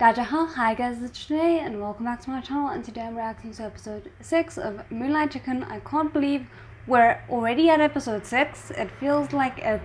Hi guys, it's today and welcome back to my channel, and today I'm reacting to episode 6 of Moonlight Chicken. I can't believe we're already at episode 6. It feels like it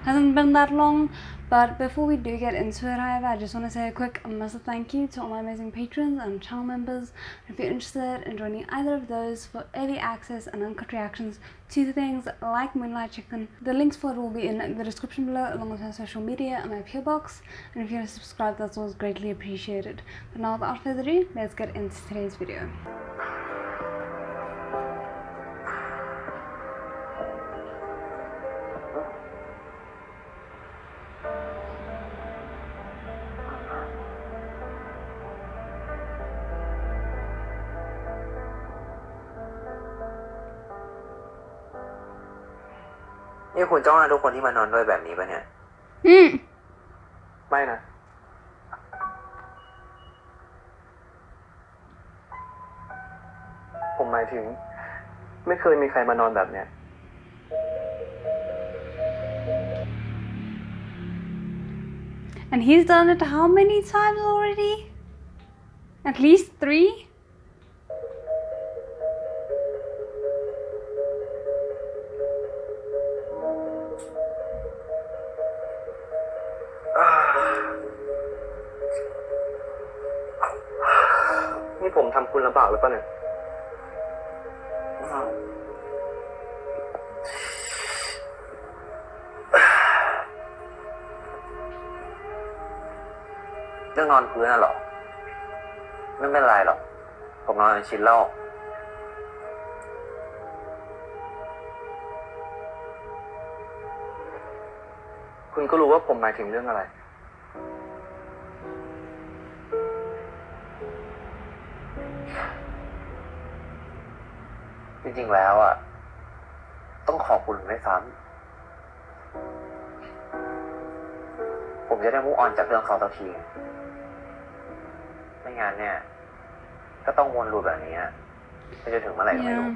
hasn't been that long, but before we do get into it, however, I just want to say a quick massive thank you to all my amazing patrons and channel members. If you're interested in joining either of those for early access and uncut reactions to things like Moonlight Chicken, the links for it will be in the description below, along with my social media and my PO box. And if you want to subscribe, that's always greatly appreciated. But now, without further ado, let's get into today's video. นี่คุณจ้องหน้าทุกคนที่มานอนด้วยแบบนี้ปะเนี่ยไม่นะผมหมายถึงไม่เคยมีใครมานอนแบบเนี้ย And he's done it how many times already? At least 3?นี่ผมทำคุณลำบากหรือเปล่าเนี่ยเรื่องนอนพื้นน่ะหรอไม่เป็นไรหรอกผมนอนชินแล้วคุณก็รู้ว่าผมหมายถึงเรื่องอะไรจริงๆแล้วอ่ะต้องขอบคุณด้วยซ้ำผมจะได้มุ่งออนจากเรื่องเขาสักทีไม่งั้นเนี่ยก็ต้องวนลูปแบบนี้ไปจนถึงเมื่อไหร่ก็ไม่รู้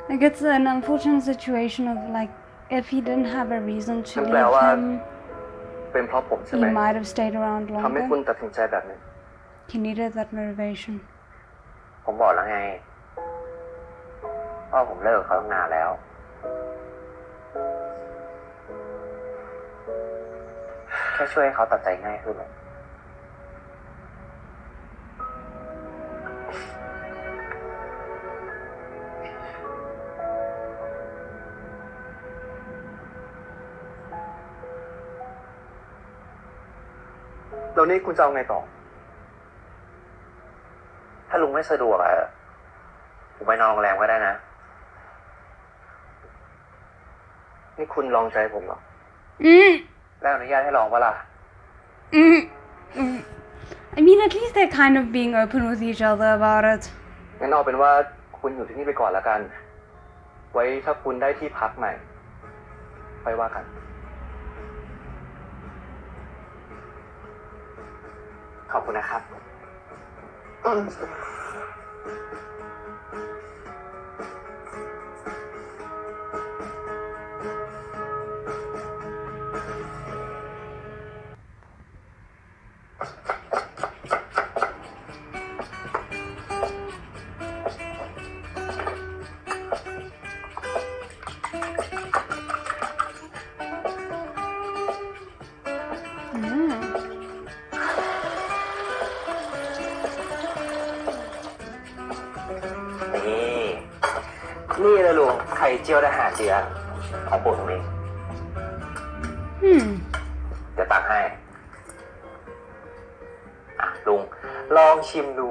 Like it's an unfortunate situation of like if he didn't have a reason to leave him, เป็นเพราะผมใช่ไหม he might have stayed around ทำให้คุณ longer. ตัดสินใจแบบนี้ He needed that motivation. ผมบอกแล้วไงว่าผมเลิกเขาตั้งนานแล้วแค่ช่วยให้เขาตัดใจง่ายขึ้นแล้วนี่คุณจะเอาไงต่อถ้าลุงไม่สะดวกผมไปนอนโรงแรมก็ได้นะนี่คุณลองใจผมเหรอแล้วอนุญาตให้ลองปะล่ะ I mean, at least they're kind of being open with each other about it. งั้นเอาเป็นว่าคุณอยู่ที่นี่ไปก่อนแล้วกัน ไว้ถ้าคุณได้ที่พักใหม่ไปว่ากันขอบคุณนะครับนี่เลยลุงไข่เจียวทหารเจียของโปรดผมเองเดี๋ยวตักให้ลุงลองชิมดู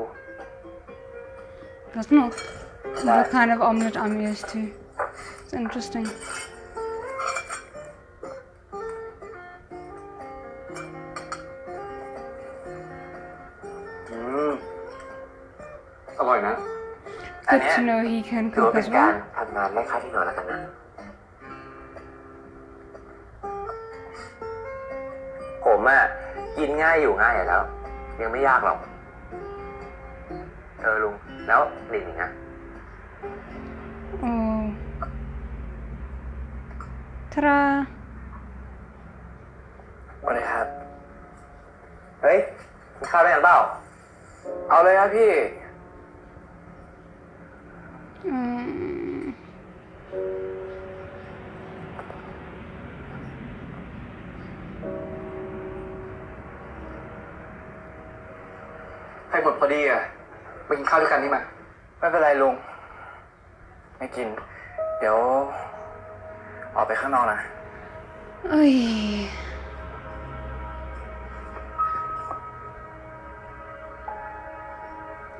That's not the kind of omelette I'm used to. It's interesting. อร่อยนะ Good to know he can ถือ cook ว่าเป็น as การ well. ทำงานและค่าที่นอนแล้วกันนะผมกินง่ายอยู่ง่ายอยู่แล้วยังไม่ยากหรอกลุงแล้วหลินนะ Oh. Ta-da! สวัสดีครับ เฮ้ยกินข้าวได้ยังเปล่าเอาเลยครับพี่ใครหมดพอดีอ่ะไปกินข้าวด้วยกันนี่มาไม่เป็นไรลุงไม่กินเดี๋ยวออกไปข้างนอกนะเอ้ย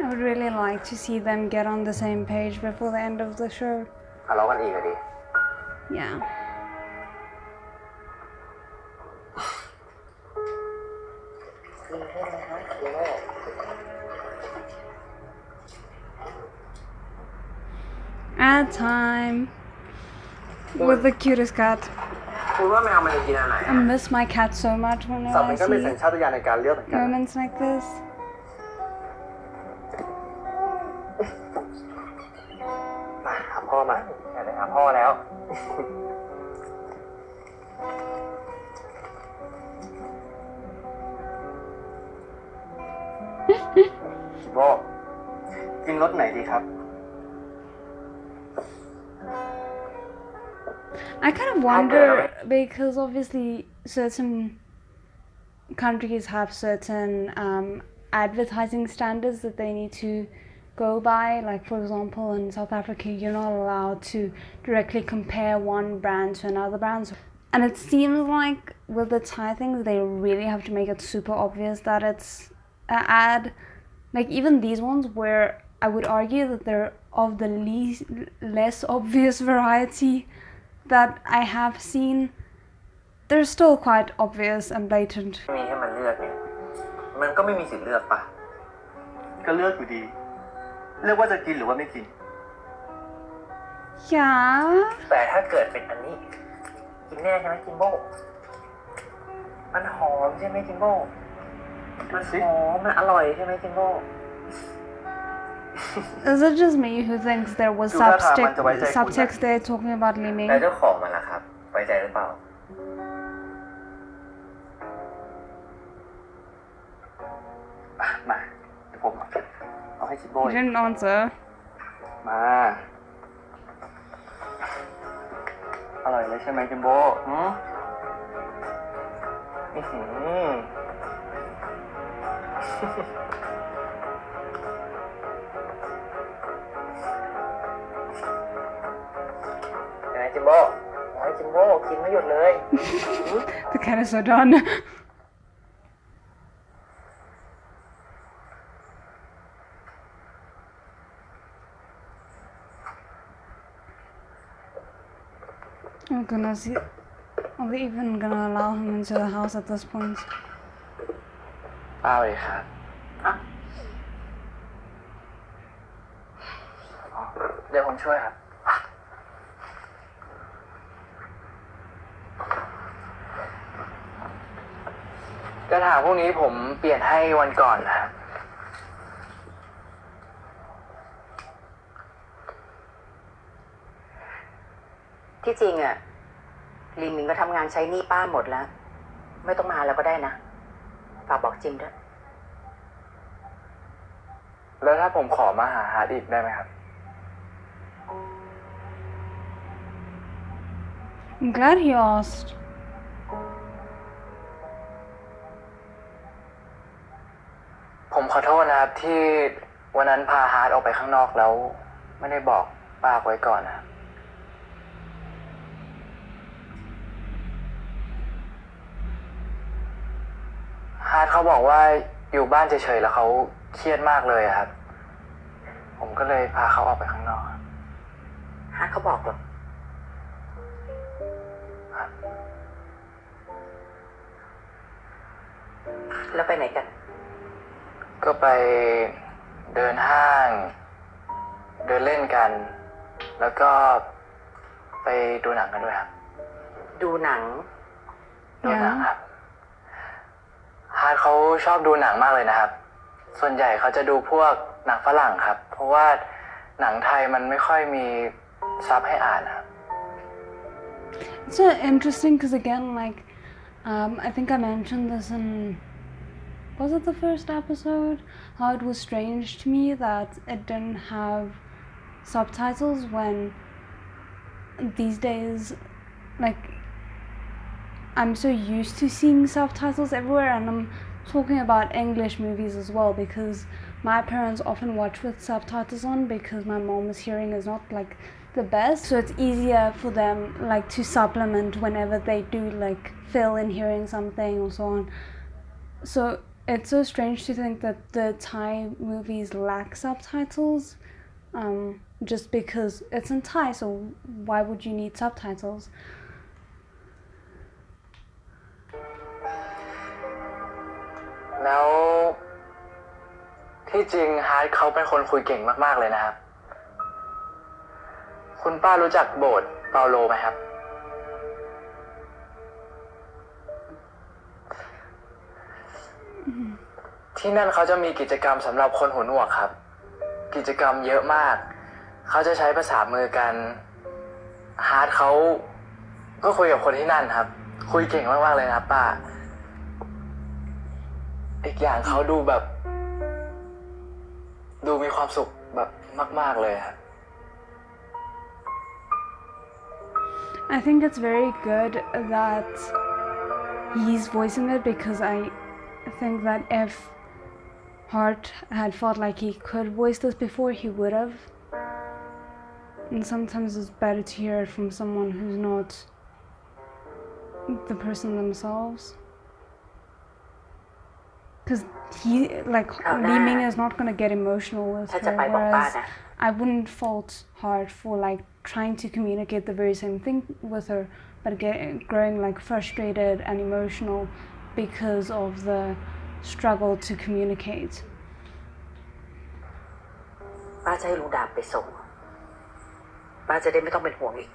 I would really like to see them get on the same page before the end of the show. ทะเลาะกันอีกอะดิ Yeah. Ad time with the cutest cat. คุณว่าแมวมันจะกินอันไหน I miss my cat so much when สัตว์ I มันก็มีสัญ see ชาตญาณในการเลือกเหมือนกัน moments like this. มาหาพ่อมาอยากไปหาพ่อแล้วคิดว่ากินรสไหนดีครับ I kind of wonder because obviously certain countries have certain advertising standards that they need to go by. Like for example, in South Africa, you're not allowed to directly compare one brand to another brand. And it seems like with the Thai things, they really have to make it super obvious that it's an ad. Like even these ones where I would argue that they're of the less obvious variety that I have seen, they're still quite obvious and blatant. มีให้มันเลือกเนี่ยมันก็ไม่มีสิทธิ์เลือกปะก็เลือกอยู่ดีเลือกว่าจะกินหรือว่าไม่กิน Yeah. แต่ถ้าเกิดเป็นอันนี้กินแน่ใช่ไหมจิมโบ้มันหอมใช่ไหมจิมโบ้มันหอมมันอร่อยใช่ไหมจิมโบ้ Is it just me who thinks there was subtext there talking about Liming? แล้วเจ้าของมันล่ะครับไว้ใจหรือเปล่ามาเดี๋ยวผมเอาให้จิมโบ้ He didn't answer. มาอร่อยเลยใช่ไหมจิมโบ้จิมโบ้ให้จิมโบ้กินไม่หยุดเลย The cat is so done. Oh goodness, are they even gonna allow him into the house at this point? เปล่าเลยครับเดี๋ยวผมช่วยครับกระถางพวกนี้ผมเปลี่ยนให้วันก่อนนะครับที่จริงอ่ะลิงมิงก็ทำงานใช้หนี้ป้าหมดแล้วไม่ต้องมาแล้วก็ได้นะฝากบอกจิมด้วย แล้วถ้าผมขอมาหาฮาร์ดอีกได้ไหมครับ I'm glad he asked. ผมขอโทษนะครับที่วันนั้นพาฮาร์ดออกไปข้างนอกแล้วไม่ได้บอกป้าไว้ก่อนนะครับฮาร์ดเขาบอกว่าอยู่บ้านเฉยๆแล้วเขาเครียดมากเลยครับ ผมก็เลยพาเขาออกไปข้างนอกฮาร์ดเขาบอกหรอแล้วไปไหนกันก็ไปเดินห้างเดินเล่นกันแล้วก็ไปดูหนังกันด้วยครับดูหนังครับฮาร์ดเขาชอบดูหนังมากเลยนะครับส่วนใหญ่เขาจะดูพวกหนังฝรั่งครับเพราะว่าหนังไทยมันไม่ค่อยมีซับให้อ่านครับ It's interesting because again like I think I mentioned this in was it the first episode, how it was strange to me that it didn't have subtitles when these days, like, I'm so used to seeing subtitles everywhere, and I'm talking about English movies as well, because my parents often watch with subtitles on because my mom's hearing is not like the best, so it's easier for them like to supplement whenever they do like fail in hearing something or so on. So it's so strange to think that the Thai movies lack subtitles, just because it's in Thai, so why would you need subtitles? แล้วที่จริงฮาร์ดเขาเป็นคนคุยเก่งมากๆเลยนะครับคุณป้ารู้จักโบสถ์เปาโลไหมครับที่นั่นเขาจะมีกิจกรรมสำหรับคนหูหนวกครับกิจกรรมเยอะมากเขาจะใช้ภาษามือกันฮาร์ดเขาก็คุยกับคนที่นั่นครับคุยเก่งมากๆเลยนะครับป้าอีกอย่างเขาดูแบบดูมีความสุขแบบมากๆเลยครับ I think it's very good that he's voicing it, because I think that if Hart had felt like he could voice this before, he would have. And sometimes it's better to hear it from someone who's not the person themselves. Because he, like, Lee Ming is not gonna get emotional with her, whereas I wouldn't fault Hart for like trying to communicate the very same thing with her, but growing like frustrated and emotional because of the struggle to communicate. ป้าจะให้ลุงดาบไปส่งป้าจะได้ไม่ต้องเป็นห่วงอีก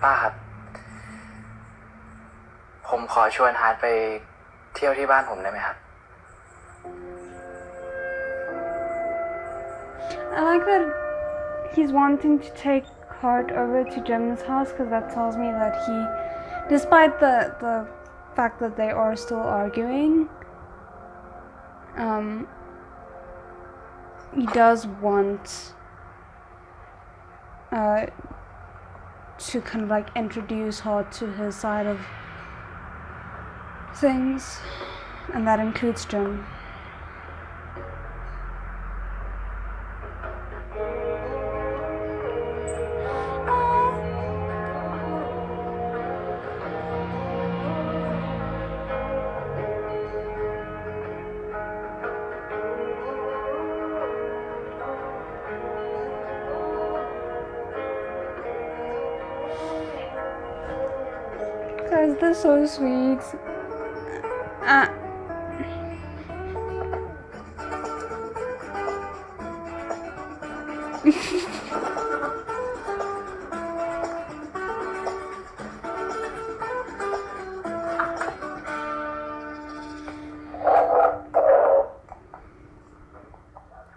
ป้าครับผมขอชวนฮาร์ดไปเที่ยวที่บ้านผมได้ไหมครับ I like that he's wanting to take Hart over to Jim's house, because that tells me that he, despite the fact that they are still arguing, he does want to kind of like introduce Hart to his side of things, and that includes Jim. Guys, they're so sweet. Uh,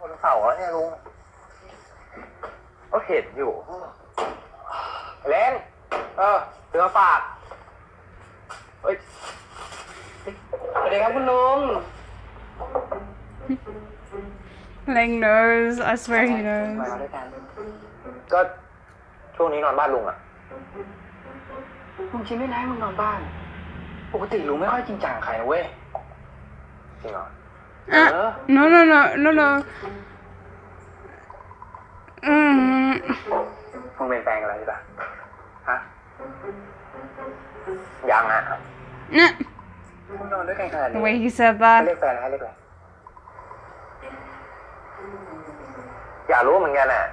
วันเสาร์แล้วเนี่ยลุงก็เห็นอยู่เล่นเรือฝากเฮ้ยสวัสดีครับคุณลุง Lang knows. I swear he มา knows. ด้วยกันก็ช่วงนี้นอนบ้านลุงอะลุงคิดไม่ได้มึงนอนบ้านปกติลุงไม่ค่อยจริงจังใครนะเว้ยจริงเหรอNo, no, no, no, no. มึงเป็นแฟนอะไรป่ะฮะยังอะ Nah. มึงนอนด้วยกันขนาด The นี้ way he said เรีย that. กแฟนให้เรียกอะไรอยากรู้เหมือนกันอะ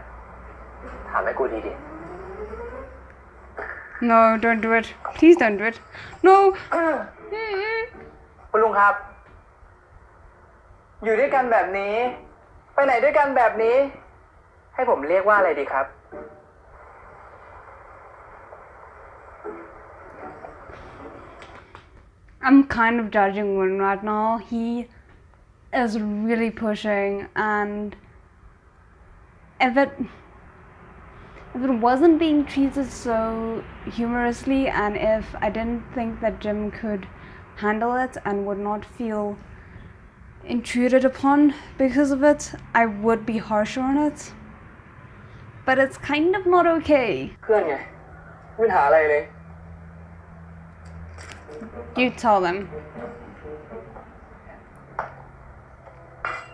ถามให้กูดี No, don't do it. Please don't do it. No. คุณลุงครับ อยู่ด้วยกันแบบนี้ ไปไหนด้วยกันแบบนี้ ให้ผมเรียกว่าอะไรดีครับ I'm kind of judging Moon right now. He is really pushing, and if it wasn't being treated so humorously, and if I didn't think that Jim could handle it and would not feel intruded upon because of it, I would be harsher on it. But it's kind of not okay. เพื่อนไงไม่มีปัญหาอะไรเลย You tell them.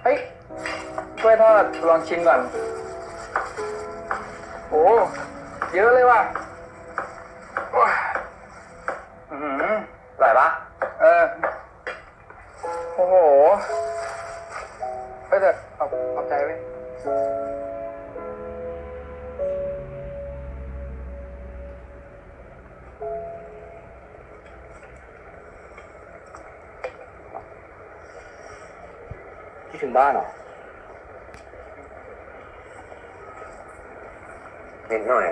เฮ้ยกล้วยทอดลองชิมก่อน โอ้เยอะเลยว่ะโอ้ยอร่อยปะโอ้โหแต่ขอบใจไว้คิดถึงบ้านเหรอนิดหน่อย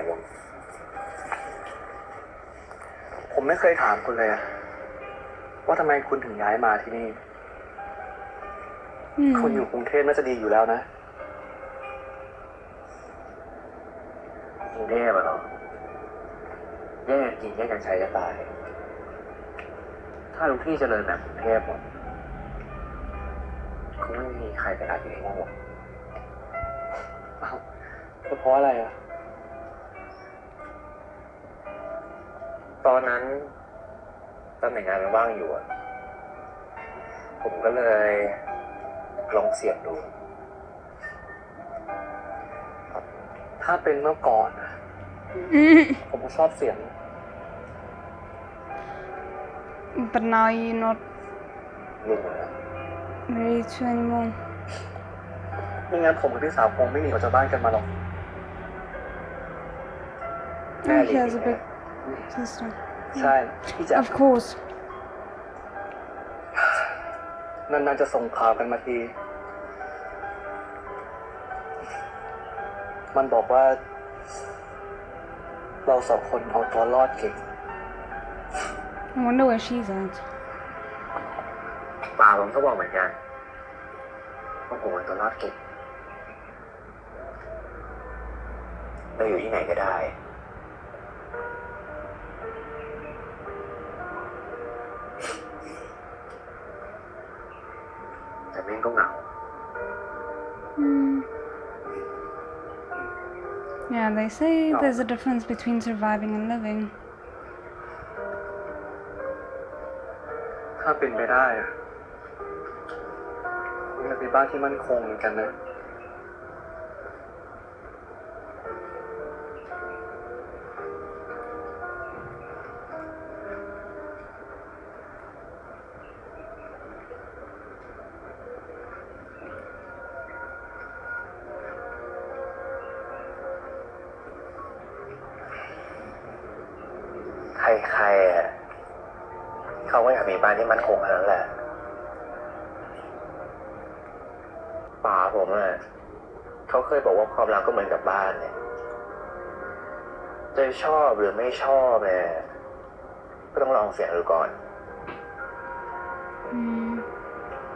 ผมไม่เคยถามคุณเลยว่าทำไมคุณถึงย้ายมาที่นี่ คุณอยู่กรุงเทพน่าจะดีอยู่แล้วนะกรุงเทพอะเนาะแยกกินแยกกันใช้จะตาย ถ้าทุกที่เจริญแบบกรุงเทพหมดคงไม่มีใครไปอาจอยู่ในนั้นหรอกเพราะอะไรอ่ะตอนนั้นตำแหน่งงานมันว่างอยู่อ่ะผมก็เลยลองเสี่ยงดูถ้าเป็นเมื่อก่อนผมก็ชอบเสี่ยง But now you're not ลุงเหรอ ready to anymore. ไม่งั้นผมกับพี่สาวคงไม่หนีออกจากบ้านกันมาหรอก Oh, he has a big sister. ใช่พี่จ๋า Of course. นานๆจะส่งข่าวกันมาที มันบอกว่าเราสองคนเอาตัวรอดเก่ง I wonder where she's at. ป่าผมก็บอกเหมือนกันว่าผมเอาตัวรอดเก่งเราอยู่ที่ไหนก็ได้แต่แม่งก็เหงา Yeah, they say there's a difference between surviving and living. ถ้าเป็นไปได้ผมอยากมีบ้านที่มั่นคงเหมือนกันนะใครเขาก็อยากมีบ้านที่มั่นคงเท่านั้นแหละป๋าผมเขาเคยบอกว่าความรักก็เหมือนกับบ้านเนี่ยจะชอบหรือไม่ชอบก็ต้องลองเสี่ยงดูก่อน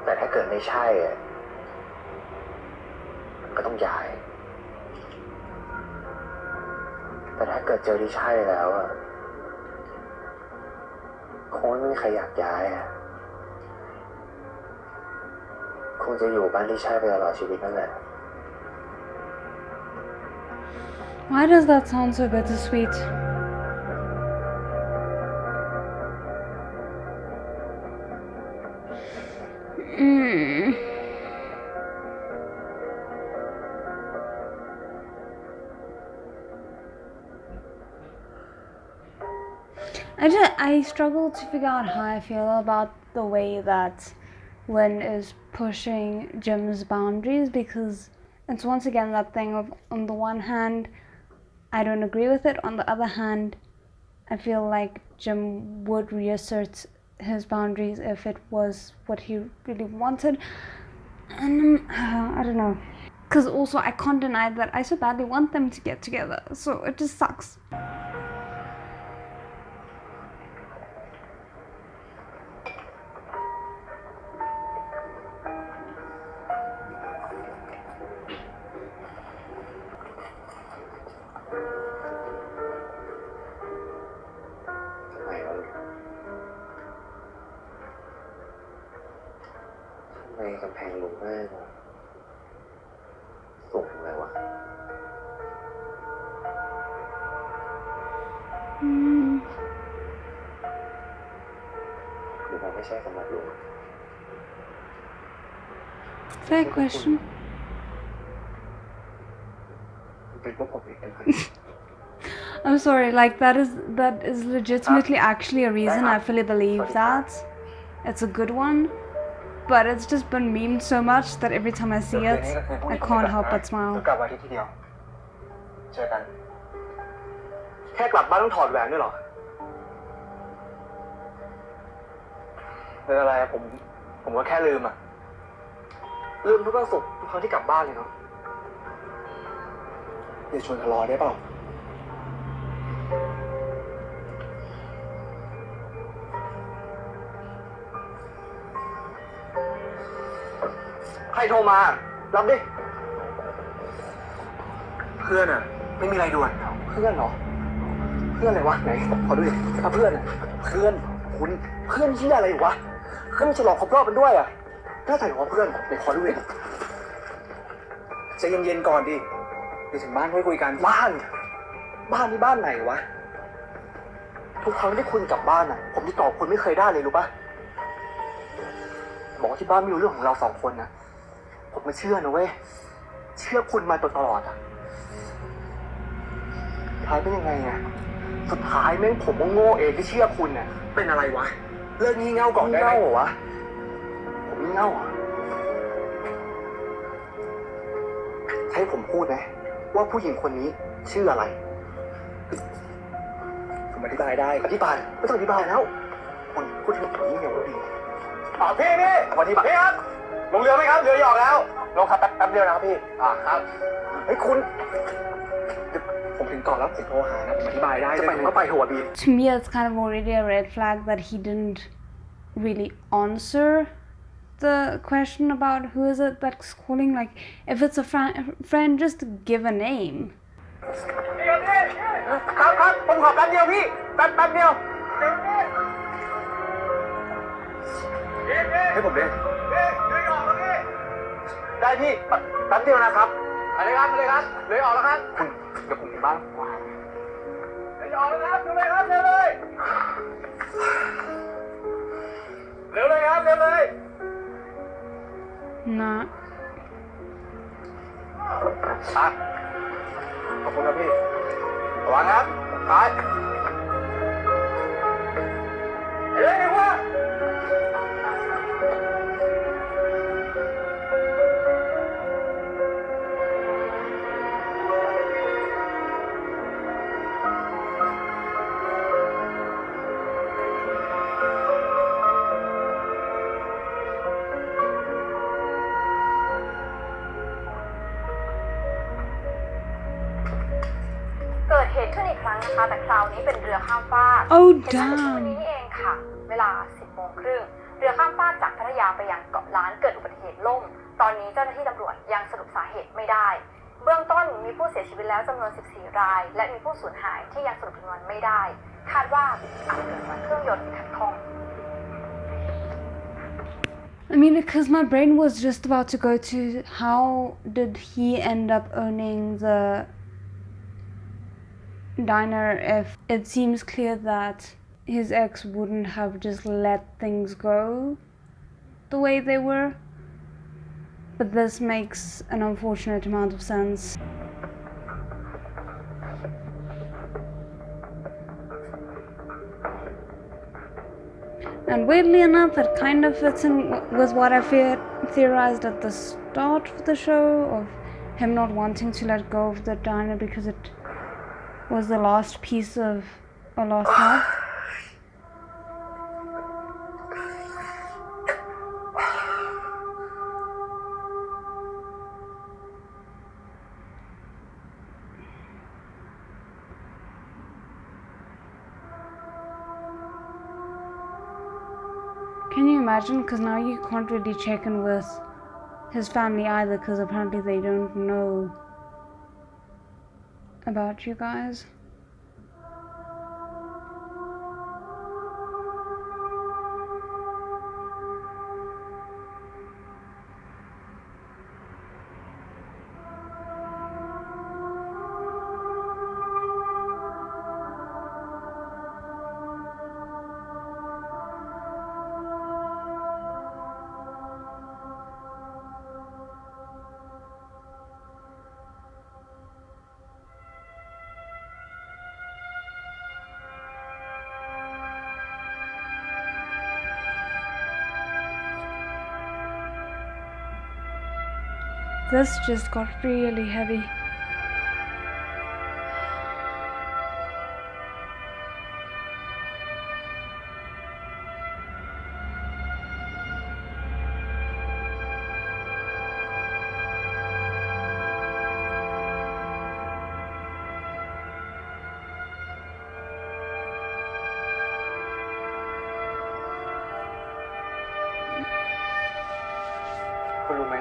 แต่ถ้าเกิดไม่ใช่ก็ต้องย้ายแต่ถ้าเกิดเจอที่ใช่แล้วคงไม่มีใครอยากย้ายคงจะอยู่บ้านที่ใช่ไปตลอดชีวิตนั่นแหละ Why does that sound so bittersweet? I struggle to figure out how I feel about the way that Lynn is pushing Jim's boundaries, because it's once again that thing of, on the one hand, I don't agree with it. On the other hand, I feel like Jim would reassert his boundaries if it was what he really wanted. And I don't know. Because also I can't deny that I so badly want them to get together. So it just sucks. กำแพงลงแม่งส่งอะไรวะ หรือว่าไม่ใช่สำหรับลุง Fair question. เป็นพวกผมเองนะครับ I'm sorry, like that is legitimately actually a reason I fully believe that. It's a good one. But it's just been memed so much that every time I see it, I can't help but smile. กลับมาที่เดียว เจอกัน แค่กลับบ้านต้องถอดแหวนด้วยเหรอเป็นอะไรอะผมก็แค่ลืมอะลืมทุกวันศุกร์ทุกครั้งที่กลับบ้านเลยเนาะเดี๋ยวชวนทะเลาะได้เปล่าใครโทรมารับดิเพื่อนอะไม่มีอะไรด่วนเพื่อนเหรอเพื่อนอะไรวะไหนขอดูดิถ้าเพื่อนอะเพื่อนคุณเพื่อนที่อะไรวะเพื่อนฉลองครบรอบมันด้วยอะถ้าใส่หัวเพื่อนไหนขอดูดิใจเย็นๆก่อนดิเดี๋ยวถึงบ้านค่อยคุยกันบ้านนี่บ้านไหนวะทุกครั้งที่คุณกลับบ้านอะผมติดต่อคุณไม่เคยได้เลยรู้ปะบอกว่าที่บ้านไม่รู้เรื่องของเราสองคนนะผมไม่เชื่อนะเว้ยเชื่อคุณมาตลอดอะท้ายเป็นยังไงอะสุดท้ายแม่งผมก็โง่เองที่เชื่อคุณอะเป็นอะไรวะเลิกงี่เง่าก่อนได้ไหมงี่เง่าเหรอวะผมงี่เง่าเหรอให้ผมพูดนะว่าผู้หญิงคนนี้ชื่ออะไรผมอธิบายได้อธิบายไม่ต้องอธิบายแล้วคนพูดถึงผมนี่เงี่ยวดีพี่วันที่พี่ครับลงเรือไหมครับเรือหยอกแล้วลงครับแป๊บเดียวนะครับพี่ครับเฮ้ยคุณผมถึงก่อนแล้วผมโทรหานะผมอธิบายได้จะไปไหนก็ไปหัวบี To me, it's kind of already a red flag that he didn't really answer the question about who is it that's calling. Like, if it's a friend, just give a name. ครับผมขอแป๊บเดียวพี่แป๊บเดียวให้ผมเล่นได้พี่แป๊บเดียวนะครับอะไรครับเลยออกแล้วครับเดี๋ยวผมถึงบ้านเลยออกแล้วครับเร็วเลยครับเร็วเลยครับเร็วเลย Nah. ขอบคุณครับพี่ระวังครับไปเฮ้ยว่า เกิดเหตุขึ้นอีกครั้งนะคะแต่คราวนี้เป็นเรือข้ามฟาก Oh เหตุการณ์เกิดขึ้นวัน damn. นี้นี่เองค่ะ เวลา 10 โมงครึ่งเรือข้ามฟากจากพัทยาไปยังเกาะล้านเกิดอุบัติเหตุล่ม ตอนนี้เจ้าหน้าที่ตำรวจยังสรุปสาเหตุไม่ได้ เบื้องต้นมีผู้เสียชีวิตแล้วจำนวน 14 ราย และมีผู้สูญหายที่ยังสรุปจำนวนไม่ได้ คาดว่าอาจเกิดจากเครื่องยนต์ขัดข้อง I mean, because my brain was just about to go to how did he end up owning the diner if it seems clear that his ex wouldn't have just let things go the way they were. But this makes an unfortunate amount of sense. And weirdly enough, it kind of fits in with what I theorized at the start of the show, of him not wanting to let go of the diner because it was the last piece of a lost love. Can you imagine? Because now you can't really check in with his family either, because apparently they don't know about you guys. This just got really heavy.คุณรู้ไหม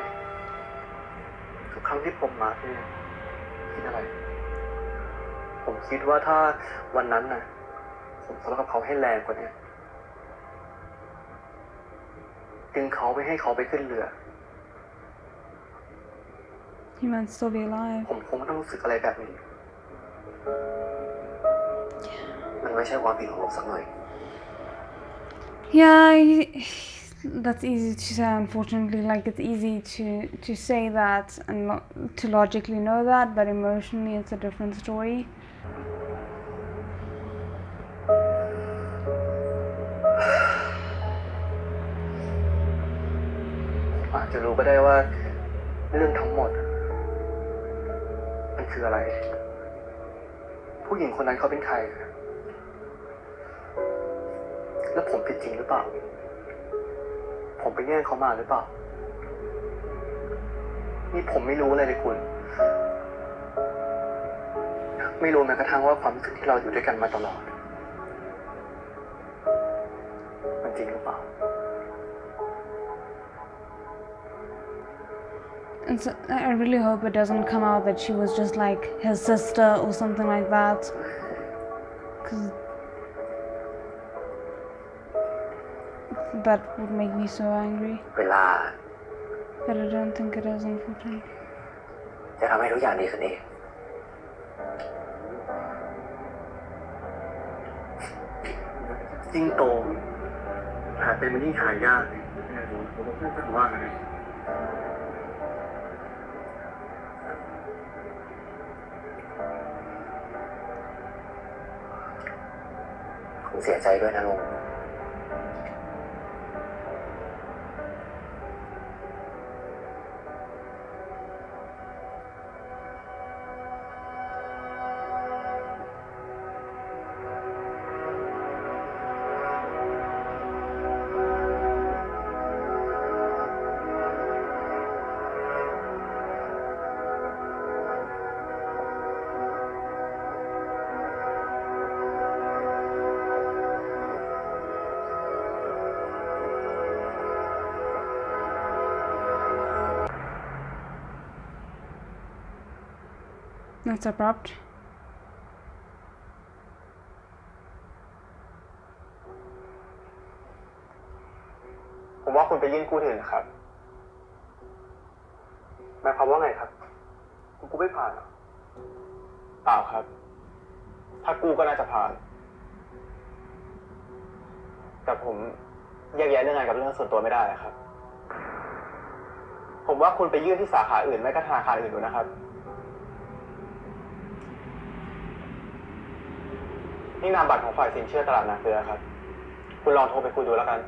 ทุกครั้งที่ผมมาที่นี่คิดอะไร ผมคิดว่าถ้าวันนั้นน่ะผมทะเลาะกับเขาให้แรงกว่านี้ดึงเขาไปให้เขาไปขึ้นเรือ He might still be alive. ผมคงไม่ต้องรู้สึกอะไรแบบนี้ มันไม่ใช่ความผิดของผมสักหน่อย Yeah, that's easy to say, unfortunately. Like, it's easy to say that and to logically know that, but emotionally it's a different story. อาจจะรู้ก็ได้ว่าเรื่องทั้งหมดมันคืออะไร ผู้หญิงคนนั้นเขาเป็นใคร แล้วผมผิดจริงหรือเปล่า ผมไปแย่งเขามาหรือเปล่า นี่ผมไม่รู้เลยคุณ ไม่รู้แม้กระทั่งว่าความรู้สึกที่เราอยู่ด้วยกันมาตลอด มันจริงหรือเปล่า And so I really hope it doesn't come out that she was just like his sister or something like that. Because that would make me so angry. เวลา But I don't think it is, unfortunately. จะทำให้ทุกอย่างดีขึ้นเอง ยิ่งโตหาเป็นมันยิ่งหายากผมว่าไง ผมเสียใจด้วยนะลุง That's abrupt. ผมว่าคุณไปยื่นกู้ที่อื่นนะครับหมายความว่าไงครับ คุณกู้ไม่ผ่านเหรอเปล่าครับ ถ้ากู้ก็น่าจะผ่าน แต่ผมแยกแยะเรื่องงานกับเรื่องส่วนตัวไม่ได้ครับ ผมว่าคุณไปยื่นที่สาขาอื่นไม่ก็ธนาคารอื่นดูนะครับ นี่นามบัตรของฝ่ายสินเชื่อตลาดนาเกลือครับ คุณลองโทรไปคุยดูแล้วกัน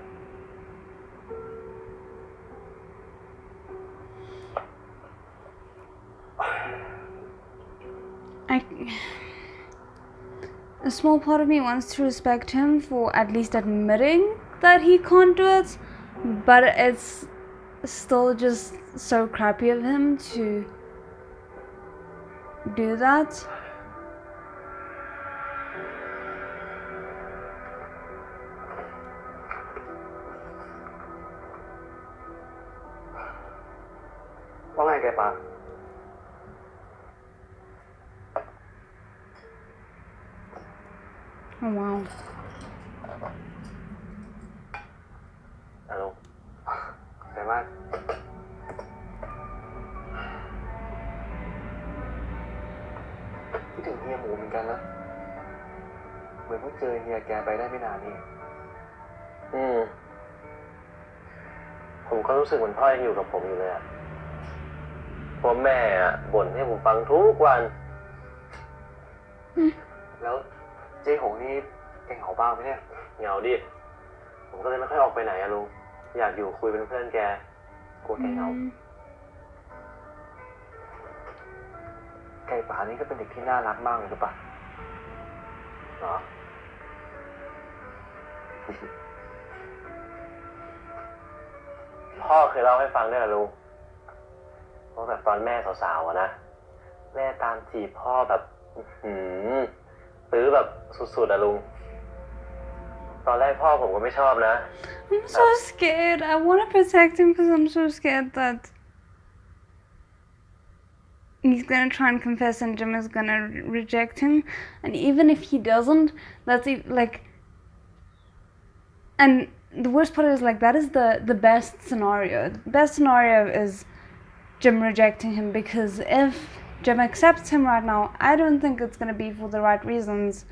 A small part of me wants to respect him for at least admitting that he can't do it, but it's still just so crappy of him to do that. What am I getting? Oh wow. ฮัลโหลใช่มากคิดถึงเฮียหมูเหมือนกันนะเหมือนเพิ่งเจอเฮียแกไปได้ไม่นานนี่ผมก็รู้สึกเหมือนพ่อยังอยู่กับผมอยู่เลยอะเพราะแม่อะบ่นให้ผมฟังทุกวัน แล้วเจ๊หงนี่แกเหงาบ้างไหมเนี่ยเหงาดิผมก็เลยไม่ค่อยออกไปไหนอะลุงอยากอยู่คุยเป็นเพื่อนแกกลัวแกเหงา ไก่ป่านี่ก็เป็นเด็กที่น่ารักมากเลยหรือเปล่าเหรอ พ่อเคยเล่าให้ฟังด้วยนะลุงว่าแบบตอนแม่สาวๆอะนะแม่ตามจีบพ่อแบบตื้อแบบสุดๆอะลุงตอนแรกพ่อผมก็ไม่ชอบนะ I'm so scared. I want to protect him because I'm so scared that he's gonna try and confess and Jim is gonna reject him. And even if he doesn't, that's like. And the worst part is like that is the best scenario. The best scenario is Jim rejecting him, because if Jim accepts him right now, I don't think it's gonna be for the right reasons.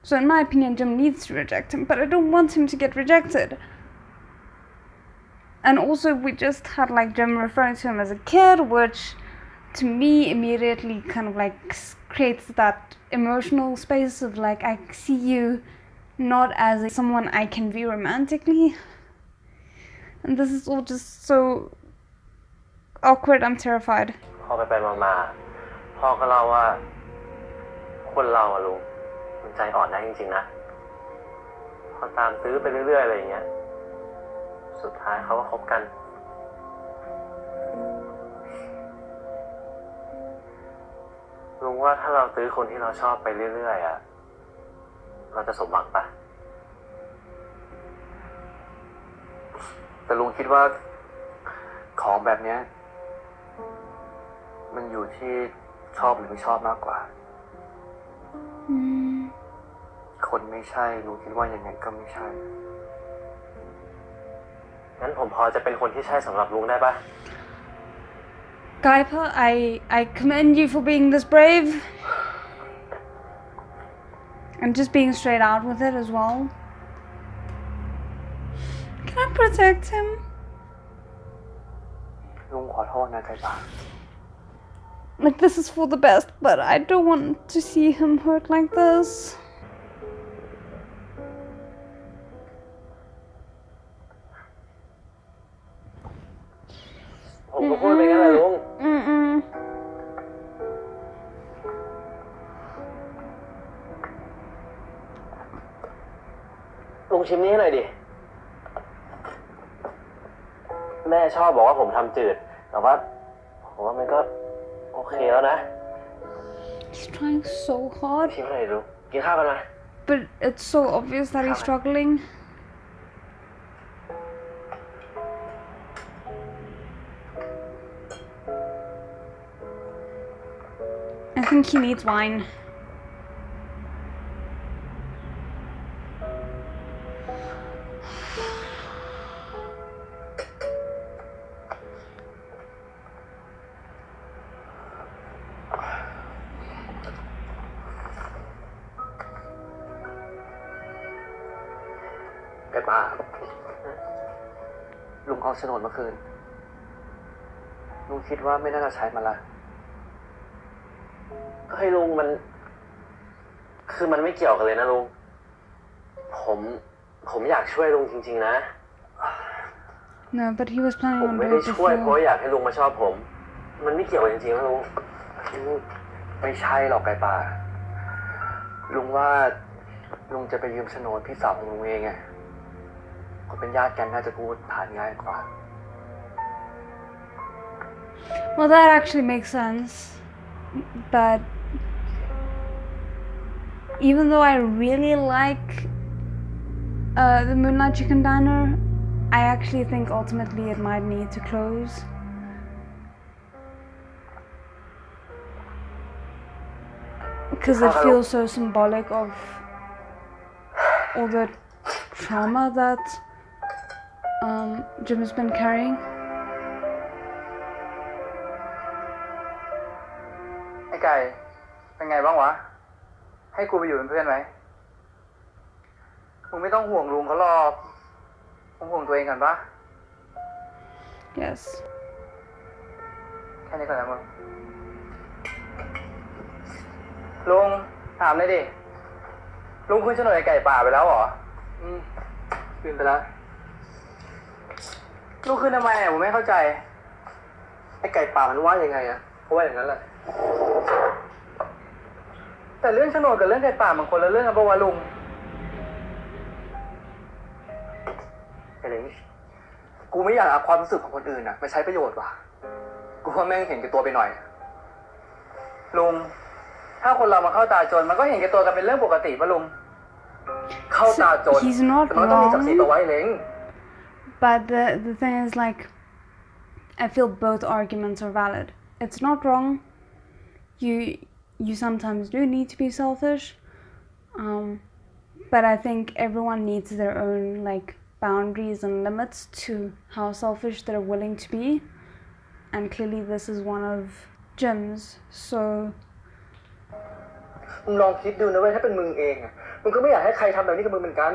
So in my opinion, Jim needs to reject him, but I don't want him to get rejected. And also, we just had like Jim referring to him as a kid, which to me immediately kind of like creates that emotional space of like, I see you not as someone I can view romantically. And this is all just so awkward. I'm terrified. พอไปมาพ่อก็เล่าว่าคนเราอะลุงมันใจอ่อนได้จริงๆนะพอตามตื้อไปเรื่อยๆอะไรอย่างเงี้ยสุดท้ายเขาก็คบกันลุงว่าถ้าเราตื้อคนที่เราชอบไปเรื่อยๆอะเราจะสมหวังปะ แต่ลุงคิดว่าของแบบเนี้ยมันอยู่ที่ชอบหรือไม่ชอบมากกว่า คนไม่ใช่ลุงคิดว่ายังไงก็ไม่ใช่ งั้นผมพอจะเป็นคนที่ใช่สำหรับลุงได้ปะ Kuiper, I commend you for being this brave. And just being straight out with it as well. Can I protect him? ลุงขอโทษนะไก่ป่า Like, this is for the best, but I don't want to see him hurt like this. ผมก็พูดไปงั้นแหละลุง ลุงชิมนี้ให้หน่อยดิ แม่ชอบบอกว่าผมทำจืด แต่ว่าผมว่ามันก็โอเคแล้วนะ He's trying so hard, ชิมให้หน่อยลุงกินข้าวกันไหม but it's so obvious that he's struggling. I think he needs wine.ไก่ป่าลุงเอาโฉนดมาคืนลุงคิดว่าไม่น่าจะใช้มันละ เฮ้ยลุงมันคือมันไม่เกี่ยวกันเลยนะลุงผมอยากช่วยลุงจริงๆนะ No, but he was ผ planning ม on ไม่ doing ได้ it ช่วยเพราะ before. อยากให้ลุงมาชอบผม มันไม่เกี่ยวกันจริงๆนะลุง ไม่ใช่หรอกไก่ป่าลุงว่าลุงจะไปยืมโฉนดพี่สาวของลุงเองไงก็เป็นญาติกันน่าจะพูดผ่านง่ายกว่า Well, that actually makes sense. But even though I really like the Moonlight Chicken Diner, I actually think ultimately it might need to close. Because it feels so symbolic of all the trauma that Jim has been carrying. ไอ้ไก่เป็นไงบ้างวะ ให้กูไปอยู่เป็นเพื่อนไหมมึงไม่ต้องห่วงลุงเขาหรอกมึงห่วงตัวเองก่อนปะ Yes. แค่นี้ก่อนนะมึงลุงถามเลยดิลุงคืนโฉนดไอ้ไก่ป่าไปแล้วเหรอคืนไปแล้ว ลุงคืนทำไมอ่ะผมไม่เข้าใจ ไอ้ไก่ป่ามันว่ายังไงอะเพราะว่าอย่างนั้นแหละแต่เรื่องโฉนดกับเรื่องไก่ป่ามันคนละเรื่องกันปะวะลุงไอ้เล้งกูไม่อยากเอาความรู้สึกของคนอื่นอะไปใช้ประโยชน์ว่ะกูว่าแม่งเห็นแก่ตัวไปหน่อยลุงถ้าคนเรามาเข้าตาจนมันก็เห็นแก่ตัวกันเป็นเรื่องปกติปะลุงเข้าตาจน He's not แต่มันต้องมีศักดิ์ศรี wrong ต่อไว้เล้ง but the thing is like I feel both arguments are valid. It's not wrong. You sometimes do need to be selfish, but I think everyone needs their own like boundaries and limits to how selfish they're willing to be, and clearly this is one of Jim's. So มึงลองคิดดูนะเว้ยถ้าเป็นมึงเองอะมึงก็ไม่อยากให้ใครทำแบบนี้กับมึงเหมือนกัน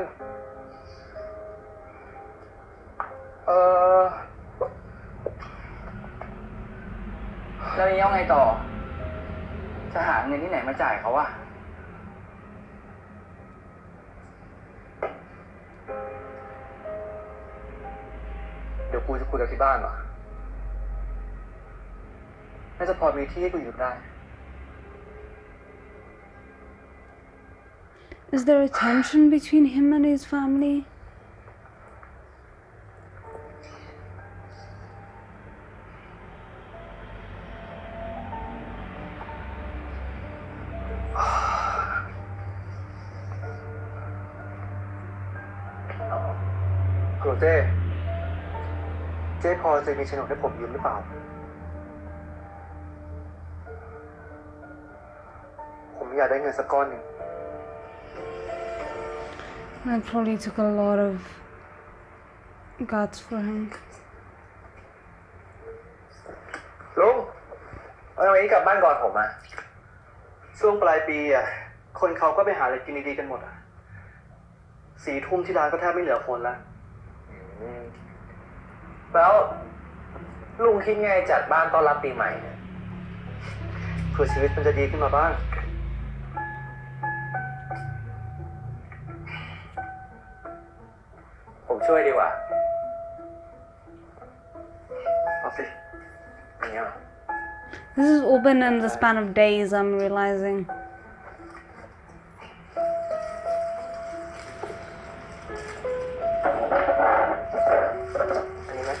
แล้วนี้เอาไงต่อจะหาเงินที่ไหนมาจ่ายเขาวะเดี๋ยวกูจะคุยกับที่บ้านว่ะน่าจะพอมีที่ให้กูอยู่ได้ is there a tension between him and his family?โกรธเจ๊พอจะมีโฉนดให้ผมยืมหรือเปล่า ผมอยากได้เงินสักก้อนหนึ่ง That probably took a lot of guts for him. ลุงเอาอย่างนี้กลับบ้านก่อนผมอะช่วงปลายปีอะคนเขาก็ไปหาอะไรกินดีๆกันหมดอะ4 ทุ่มที่ร้านก็แทบไม่เหลือคนแล้วแล้วลุงคิดไงจัดบ้านต้อนรับปีใหม่เนี่ยเพื่อชีวิตมันจะดีขึ้นมาบ้างผมช่วยดีกว่าเอาสิอย่างเงี้ย This is open in the span of days, I'm realizing. อันนี้ไหม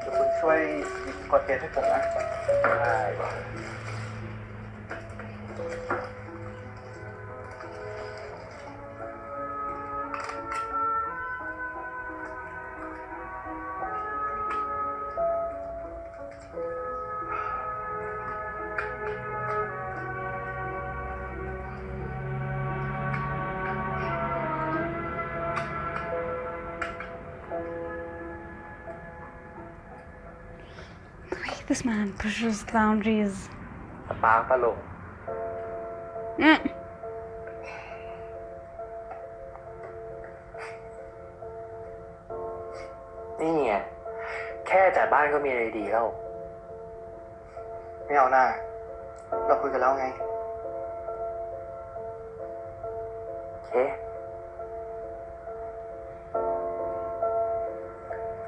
เดี๋ยวคุณช่วยหยิบกดเกณฑ์ให้ผมนะได้This man pushes boundaries. สปาร์กปะลุง Mm. นี่ไงแค่จัดบ้านก็มีอะไรดีแล้ว ไม่เอาหน้า เราคุยกันแล้วไง โอเค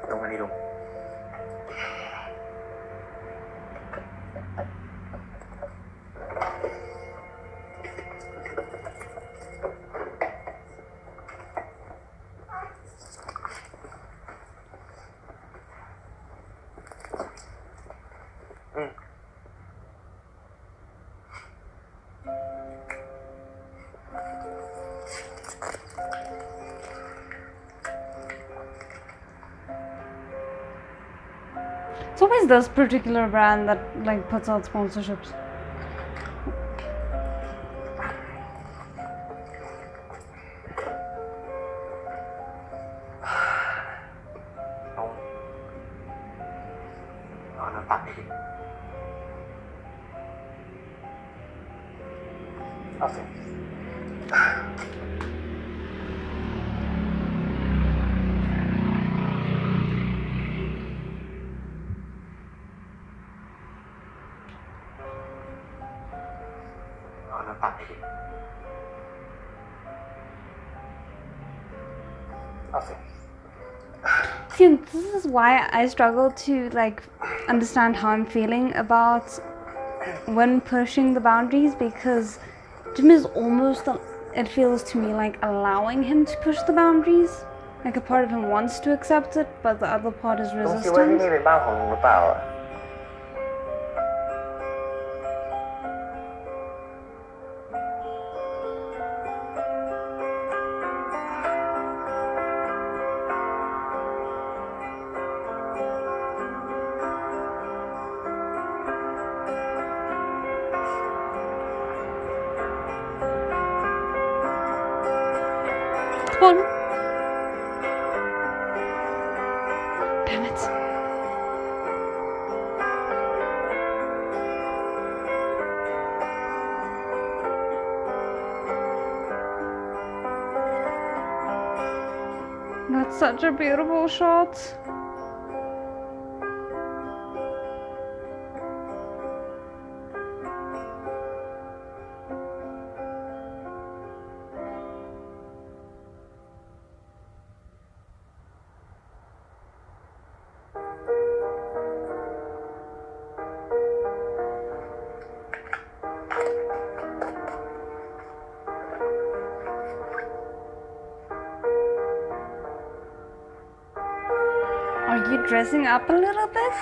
ตรงมานี่ลุง It's always this particular brand that like puts out sponsorships. เอาน้ำตักดิ เอาสิ เอาน้ำตักดิ เอาสิ See, this is why I struggle to like understand how I'm feeling about when pushing the boundaries, because Jim is almost, it feels to me like allowing him to push the boundaries. Like a part of him wants to accept it, but the other part is ลุงคิดว่าที่ resistant. นี่เป็นบ้านของลุงหรือเปล่าอะ Come on. Damn it. That's such a beautiful shot. Are you dressing up a little bit?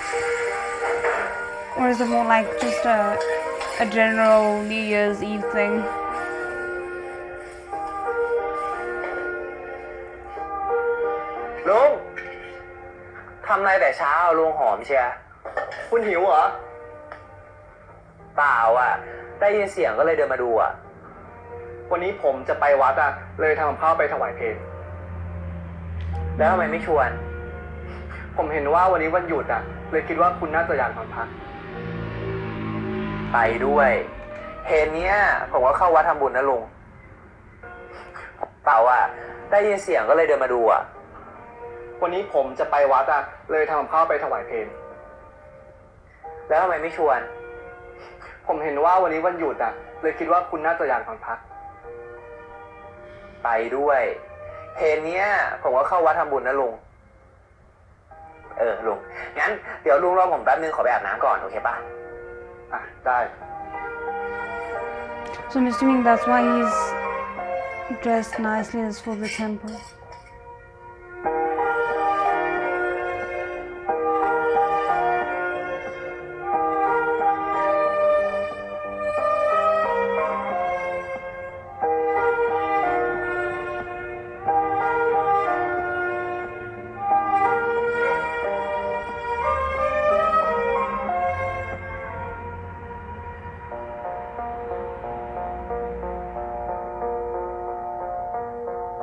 Or is it more like just a general New Year's Eve thing? ลุงทำอะไรแต่เช้าลุงหอมเชียร์ คุณหิวเหรอ เปล่าอ่ะ ได้ยินเสียงก็เลยเดินมาดูอ่ะ วันนี้ผมจะไปวัดอ่ะ เลยทำกับข้าวไปถวายเพลง แล้วทำไมไม่ชวน ผมเห็นว่าวันนี้วันหยุดอ่ะ เลยคิดว่าคุณน่าจะอยากนอนพัก ไปด้วยเพลงเนี้ยผมก็เข้าวัดทำบุญนะลุง เปล่าอ่ะ ได้ยินเสียงก็เลยเดินมาดูอ่ะ วันนี้ผมจะไปวัดอ่ะ เลยทำกับข้าวไปถวายเพลง แล้วทำไมไม่ชวน ผมเห็นว่าวันนี้วันหยุดอ่ะ เลยคิดว่าคุณน่าจะอยากนอนพัก ไปด้วยเพลงเนี้ยผมก็เข้าวัดทำบุญนะลุง ลุง งั้นเดี๋ยวลุงรอผมแป๊บนึงขอไปอาบน้ำก่อนโอเคปะ อ่ะ ได้ So I'm assuming that's why he's dressed nicely as for the temple.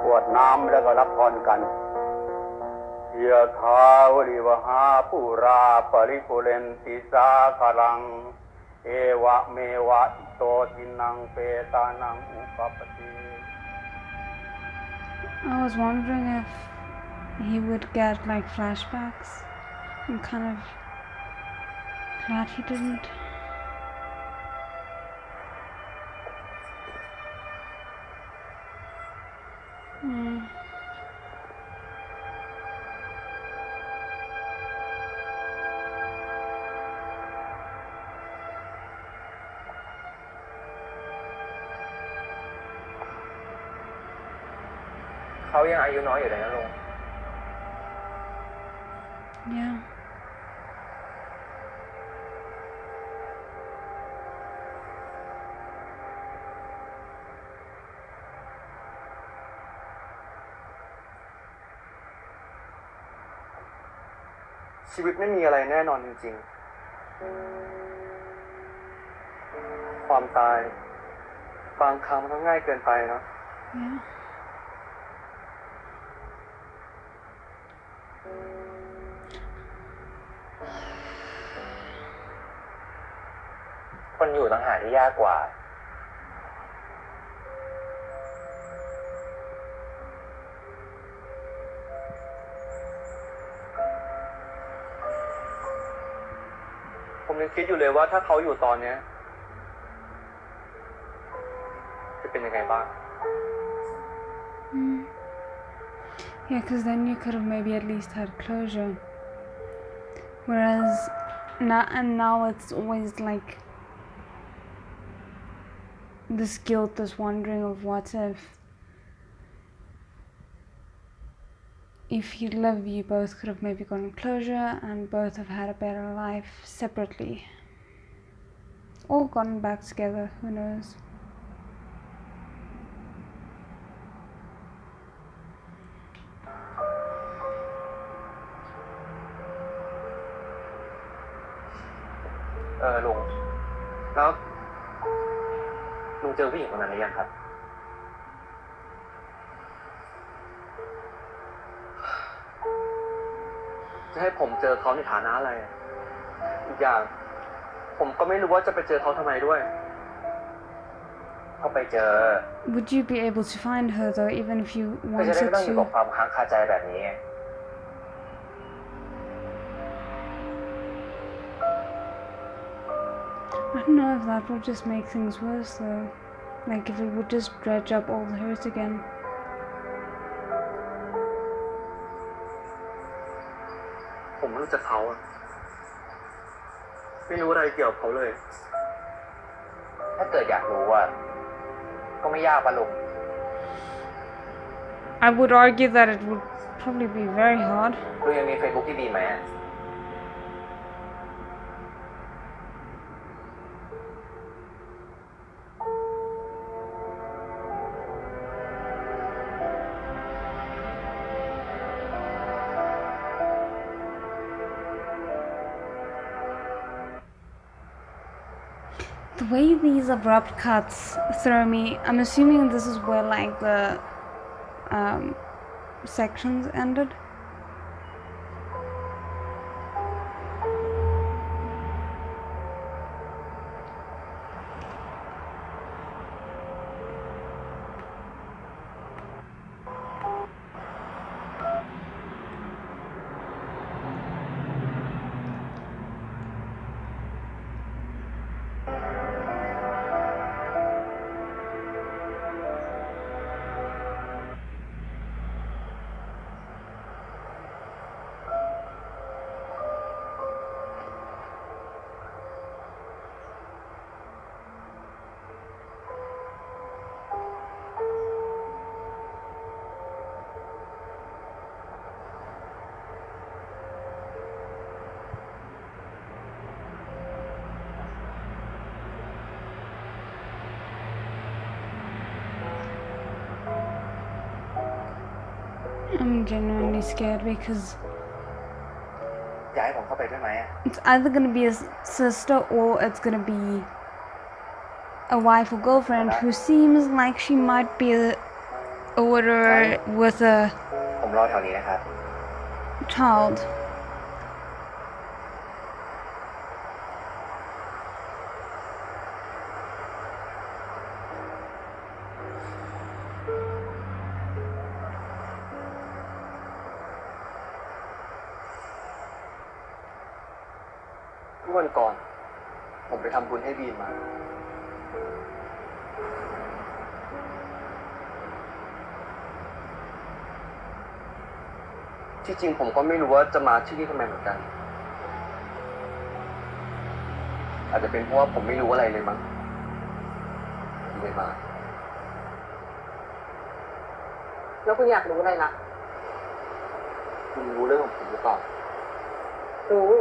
กรวดน้ำแล้วก็รับพรกันยะถาวริวหาปุราปริปุเรนติสาคารังเอวะเมวะอิโตทินังเปตานังอุปปติ I was wondering if he would get like flashbacks. I'm kind of glad he didn't. Hmm. เขายังอายุน้อยอยู่เลยนะลุง Yeah. ชีวิตไม่มีอะไรแน่นอนจริงๆ ความตาย บางครั้งมันก็ง่ายเกินไปเนาะ Yeah. คนอยู่ต่างหากที่ยากกว่า ผมยังคิดอยู่เลยว่าถ้าเขาอยู่ตอนเนี้ยจะเป็นยังไงบ้าง Mm. Yeah, because then you could have maybe at least had closure. Whereas now it's always like this guilt, this wondering of what if you live, you both could have maybe gotten closure and both have had a better life separately. Or gotten back together, who knows.ลุงแล้วลุงเจอผู้หญิงคนนั้นหรือยังครับจะให้ผมเจอเขาในฐานะอะไรอีกอย่างผมก็ไม่รู้ว่าจะไปเจอเขาทำไมด้วยก็ไปเจอ Would you be able to find her though, even if you ก็จะได้ wanted ไม่ต้องอยู่กับ to? ความค้างคาใจแบบนี้ I don't know if that would just make things worse though. Like if it would just dredge up all the hurt again. ผมไม่รู้จักเขาอะไม่รู้อะไรเกี่ยวกับเขาเลย ถ้าเกิดอยากรู้อะก็ไม่ยากปะลุง I would argue that it would probably be very hard. ลุงยังมี Facebook ที่ดีไหม The way these abrupt cuts throw me, I'm assuming this is where like the sections ended. I'm genuinely scared because อยากให้ผมเข้าไปด้วยไหม it's either gonna be a sister or it's gonna be a wife or girlfriend who seems like she might be older with a ผมรอแถวนี้นะครับ child. เมื่อวันก่อน ผมไปทำบุญให้บีมมา ที่จริงผมก็ไม่รู้ว่าจะมาที่นี่ทำไมเหมือนกัน อาจจะเป็นเพราะว่าผมไม่รู้อะไรเลยมั้งเลยมา แล้วคุณอยากรู้อะไรล่ะ คุณรู้เรื่องของผมหรือเปล่า รู้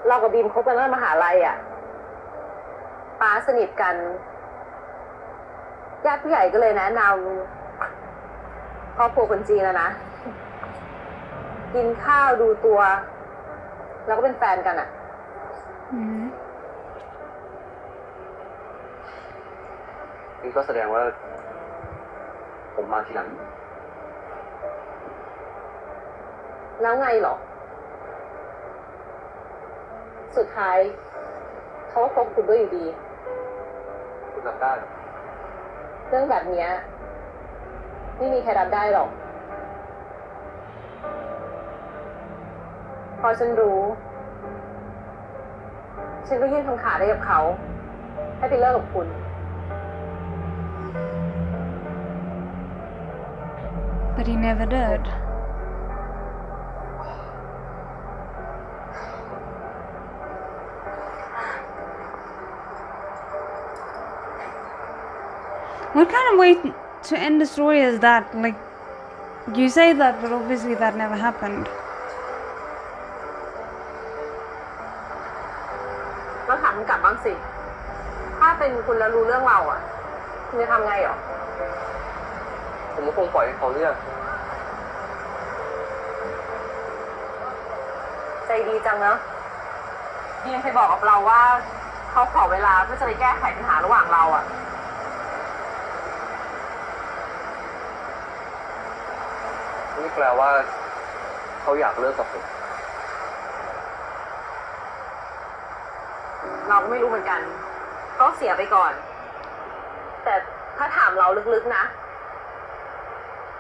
เรากับบีมคบกันตั้งแต่มหาลัยอ่ะป้าสนิทกันญาติผู้ใหญ่ก็เลยแนะนำครอบครัวคนจีนนะ กินข้าวดูตัว แล้วก็เป็นแฟนกันอ่ะ Mm-hmm. นี่ก็แสดงว่า ผมมาทีหลัง แล้วไงหรอ สุดท้ายเขาก็คบคุณด้วยอยู่ดี คุณรับได้ เรื่องแบบเนี้ยไม่มีใครรับได้หรอก พอฉันรู้ ฉ ฉันก็ยื่นคำขาดให้กับเขา ให้ไปเลิกกับคุณ But he never did. What kind of way to end the story is that? Like, you say that, but obviously that never happened. แล้วถามคุณกลับบ้างสิ ถ้าเป็นคุณแล้วรู้เรื่องเราอ่ะ คุณจะทำไงหรอ ผมก็คงปล่อยให้เขาเลือก ใจดีจังเนอะบีมเคยบอกกับเราว่าเขาขอเวลาเพื่อจะไปแก้ไขปัญหาระหว่างเราอ่ะ นี่แปลว่าเขาอยากเลิกกับผม เราก็ไม่รู้เหมือนกันเขาเสียไปก่อน แต่ถ้าถามเราลึกๆนะ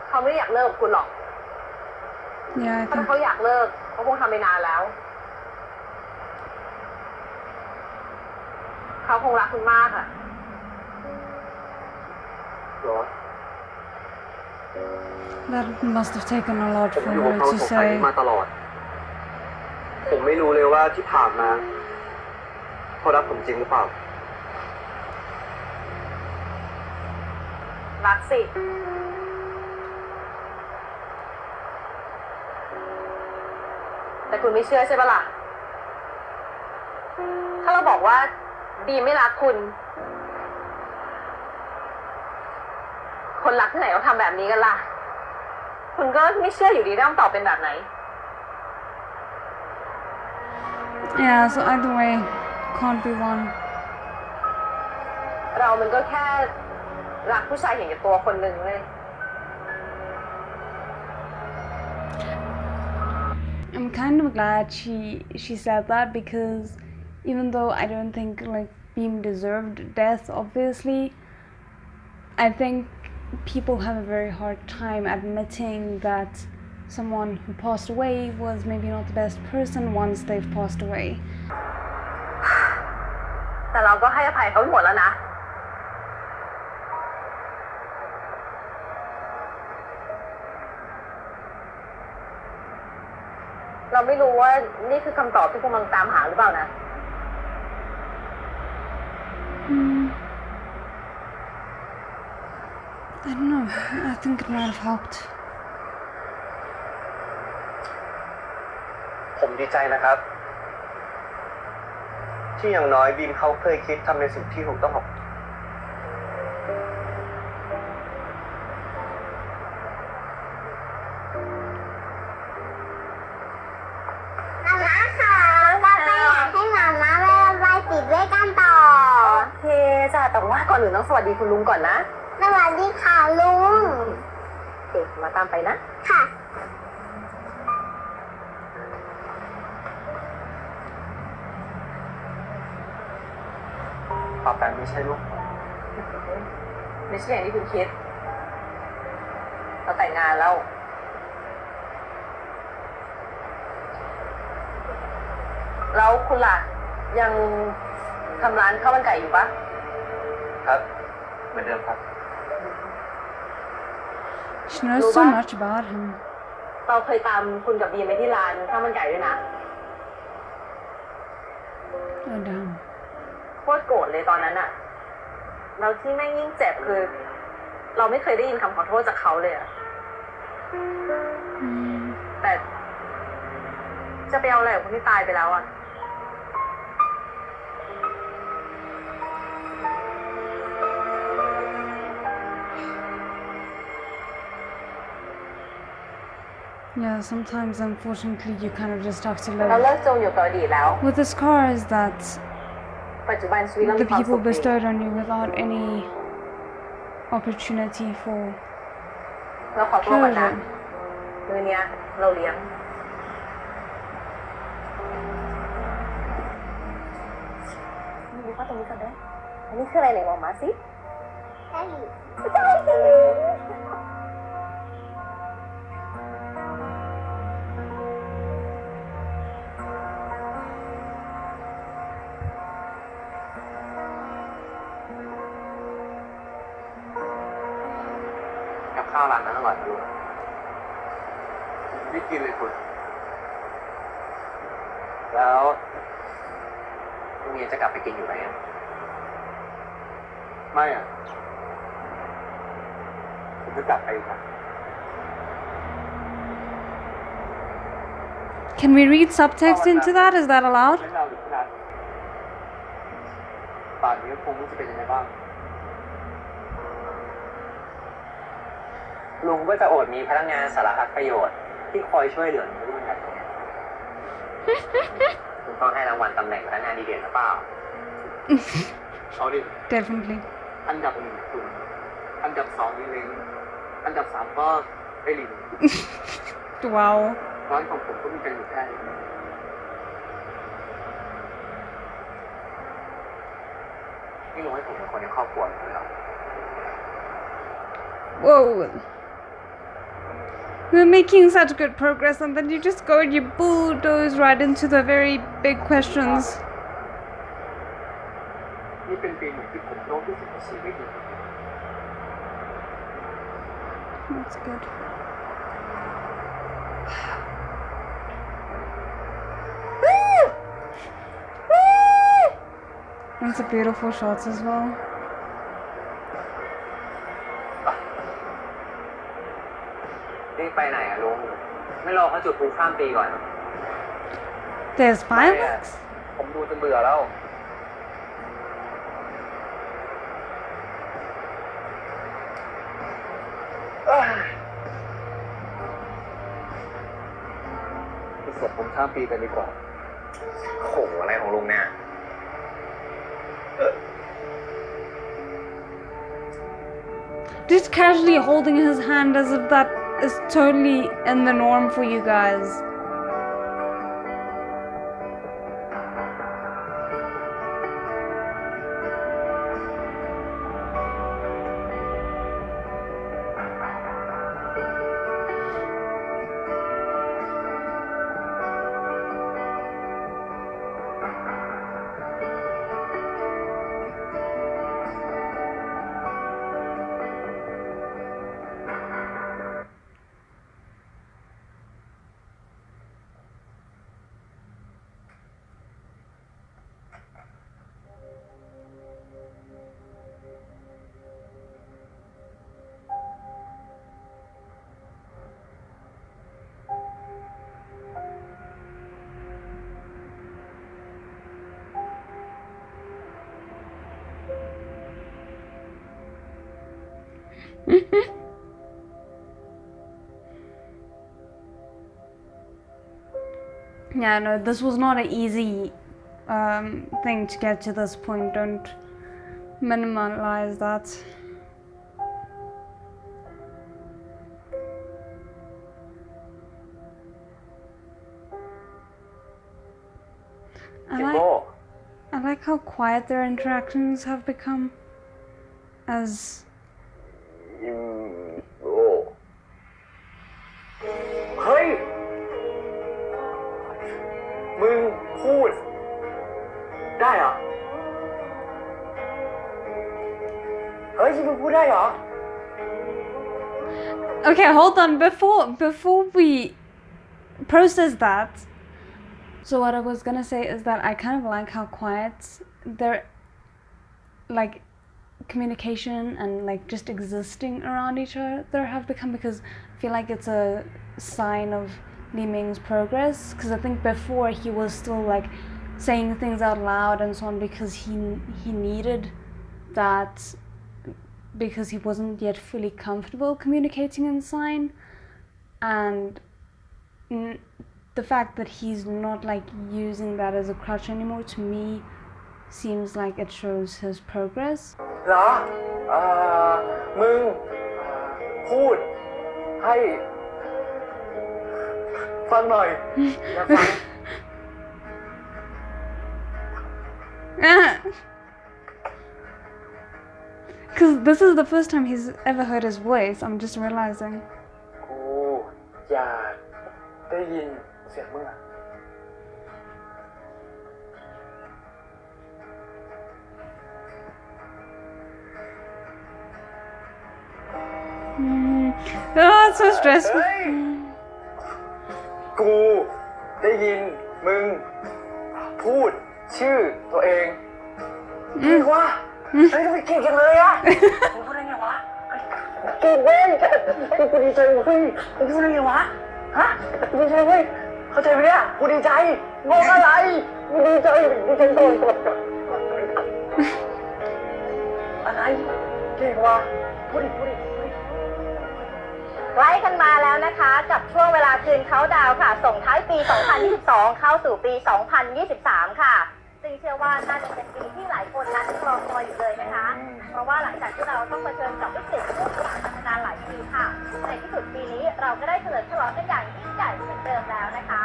เขาไม่อยากเลิกกับคุณหรอก Yeah, I ถ้า think. เขาอยากเลิกเขาคงทำไปนานแล้ว เขาคงรักคุณมากอ่ะ เหรอ That must have taken a lot ผม for อยู่กับ her ความ to สงสัยนี้ say. มาตลอด ผมไม่รู้เลยว่าที่ผ่านมาเขารักผมจริงหรือเปล่า รักสิ แต่คุณไม่เชื่อใช่ปะล่ะ ถ้าเราบอกว่าบีมไม่รักคุณ คนรักที่ไหนเขาทำแบบนี้กันล่ะ คุณก็ไม่เชื่ออยู่ดีต้องตอบเป็นแบบไหน Yeah, so either way, can't be one. เรามันก็แค่รักผู้ชายเห็นแก่ตัวคนหนึ่งเลย I'm kind of glad she said that because even though I don't think like Beam deserved death, obviously, I think people have a very hard time admitting that someone who passed away was maybe not the best person once they've passed away. แต่เราก็ให้อภัยเขาหมดแล้วนะ เราไม่รู้ว่านี่คือคำตอบที่คุณกำลังตามหาหรือเปล่านะ I don't know. I think it might have helped. ผมดีใจนะครับ ที่อย่างน้อยบีมเขาเคยคิดทำในสิ่งที่ถูกต้อง มาม่าค่ะเราไปอยากให้มาม่าไประบายสีด้วยกันต่อ โอเคจ้ะแต่ว่าก่อนอื่นต้องสวัสดีคุณลุงก่อนนะ สวัสดีค่ะลุง โอเค มาตามไปนะ ค่ะ ปาแปมไม่ใช่ลูก ไม่ใช่อย่างที่คุณคิด เราแต่งงานแล้ว แล้วคุณล่ะ ยังทำร้านข้าวมันไก่อยู่ปะ ครับ เหมือนเดิมครับ She knows so much about him. เราเคยตามคุณกับบีมไปที่ร้านข้าวมันไก่ด้วยนะ Oh damn. โคตรโกรธเลยตอนนั้นอะแล้วที่แม่งยิ่งเจ็บคือ เราไม่เคยได้ยินคำขอโทษจากเขาเลยอะแต่จะไปเอาอะไรกับคนที่ตายไปแล้วอะ Yeah, sometimes unfortunately you kind of just have to เรา live เลิกจมอยู่กับอดีตแล้ว with the scars that ปัจจุบันชีวิตเรา the มีความสุ people ขดี bestowed on you without any opportunity for เราขอตัวก่อนนะ closure. มื้อเนี้ยเราเลี้ยงดูข้าวตรงนี้ก่อนเด้ออันนี้คืออะไรไหนบอกมาสิ ใช่ เ าวร้านนั้นอร่อยนะลุง ไม่กินเลยคุณ แล้วลุงเย็นจะกลับไปกินอยู่ไหมอะ ไม่อ่ะ ผมจะกลับไปครับ Can we read subtext into that? Is that allowed? ไม่เราหรือขนาดป่านนี้คงรู้จะเป็นยังไงบ้าง ลุงก็จะอดมีพนักงานสารพัดประโยชน์ที่คอยช่วยเหลือลุงด้วยแบบนี้ลุงต้องให้รางวัลตำแหน่งพนักงานดีเด่นหรือเปล่า เอาดิ Definitely. อันดับหนึ่งคุณอันดับสองนี่เล้งอันดับสามก็ไอริน Wow. ร้านของผมก็มีกันอยู่แค่นี้นี่ลุงให้ผมเป็นคนในครอบครัวเลยเหรอ Whoa. We're making such good progress, and then you just go and you bulldoze right into the very big questions. นี่เป็นปีหนึ่งที่ผมโล่งที่สุดในชีวิตเลย That's good. That's a beautiful shots as well. นี่ไปไหนอะลุง ไม่รอเขาจุดพลุข้ามปีก่อน There's fireworks? ผมดูจนเบื่อแล้ว ไปสวดผมข้ามปีกันดีกว่า โห อะไรของลุงเนี่ย Just casually holding his hand as if that is totally in the norm for you guys. Yeah, no, this was not an easy thing to get to this point. Don't minimize that. I like how quiet their interactions have become as เฮ้ย มึงพูด ได้เหรอ เฮ้ยมึงพูดได้เหรอ Okay, hold on. Before we process that, so what I was gonna say is that I kind of like how quiet their like communication and like just existing around each other have become, because I feel like it's a sign of Li Ming's progress. Because I think before he was still like saying things out loud and so on because he needed that, because he wasn't yet fully comfortable communicating in sign, and the fact that he's not like using that as a crutch anymore, to me seems like it shows his progress. เหรอ มึง พูด ให้ ฟังหน่อย อยากฟัง Because this is the first time he's ever heard his voice, I'm just realizing. กูอยากได้ยินเสียงมึงอะ I Oh, it's so stressful. เฮ้ยกูได้ยินมึงพูดชื่อตัวเองจริงวะเฮ้ยทำไมเก่งจังเลยอะมึงพูดได้ไงวะเก่งเว้ยกูดีใจเว้ยมึงพูดได้ไงวะฮะกูดีใจเว้ยเข้าใจไหมเนี่ยกูดีใจงงอะไรกูดีใจโดนกดอะไรเก่งวะพูดดิใกล้กันมาแล้วนะคะกับช่วงเวลาคืนเขาดาวค่ะส่งท้ายปี 2022 เข้าสู่ปี 2023 ค่ะซึ่งเชื่อว่าน่าจะเป็นปีที่หลายคนนั้นรอคอยอยู่เลยนะคะเพราะว่าหลังจากที่เราต้องเผชิญกับวิกฤตโรคระบาดมานานหลายปีค่ะในที่สุดปีนี้เราก็ได้เฉลิมฉลองกันอย่างยิ่งใหญ่เหมือนเดิมแล้วนะคะ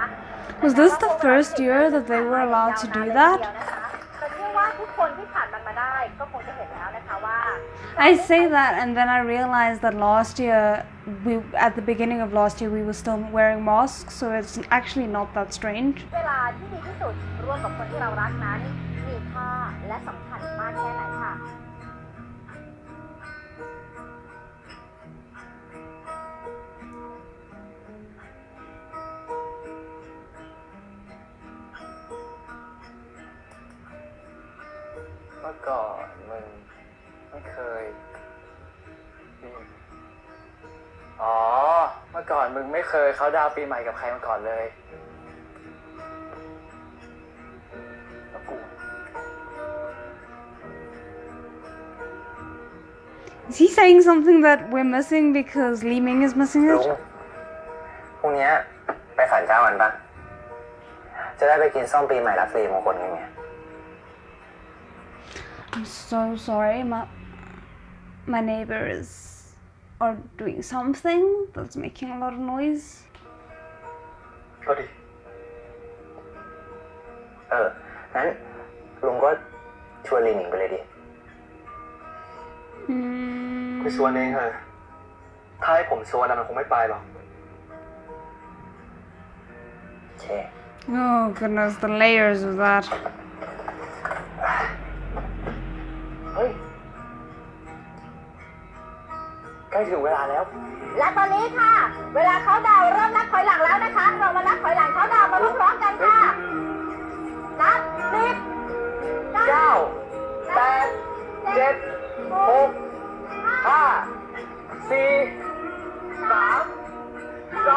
Was this the first year that they were allowed to do that? แต่เชื่อว่าทุกคนที่ผ่านมันมาได้ก็คงจะเห็นแล้วนะคะว่า I say that and then I realized that last year, at the beginning of last year, we were still wearing masks, so it's actually not that strange. เวลาที่ดีที่สุดร่วมกับคนที่เรารักนั้นมีค่าและสำคัญมากแค่ไหนค่ะ เมื่อก่อนมึงไม่เคยอ๋อเมื่อก่อนมึงไม่เคยเขาดาวน์ปีใหม่กับใครมาก่อนเลยแล้วกู Is he saying something that we're missing because Li Ming is missing ลุง it? พรุ่งนี้ไปศาลเจ้ามันปะจะได้ไปกินส้มปีใหม่รับสิริมงคลกันไง I'm so sorry, my neighbors are doing something that's making a lot of noise. ก็ดีงั้นลุงก็ชวนลีหนิงไปเลยดิ Hmm. ไปชวนเองเหรอถ้าให้ผมชวนมันคงไม่ไปหรอก โอเค Oh goodness, the layers of that. เฮ้ยใกล้ถึงเวลาแล้ว และตอนนี้ค่ะ เวลาเขาดาวน์เริ่มนับถอยหลังแล้วนะคะ เรามานับถอยหลังเขาดาวน์มาพร้อมๆกันค่ะ นับ 10 9 8 7 6 5 4 3 2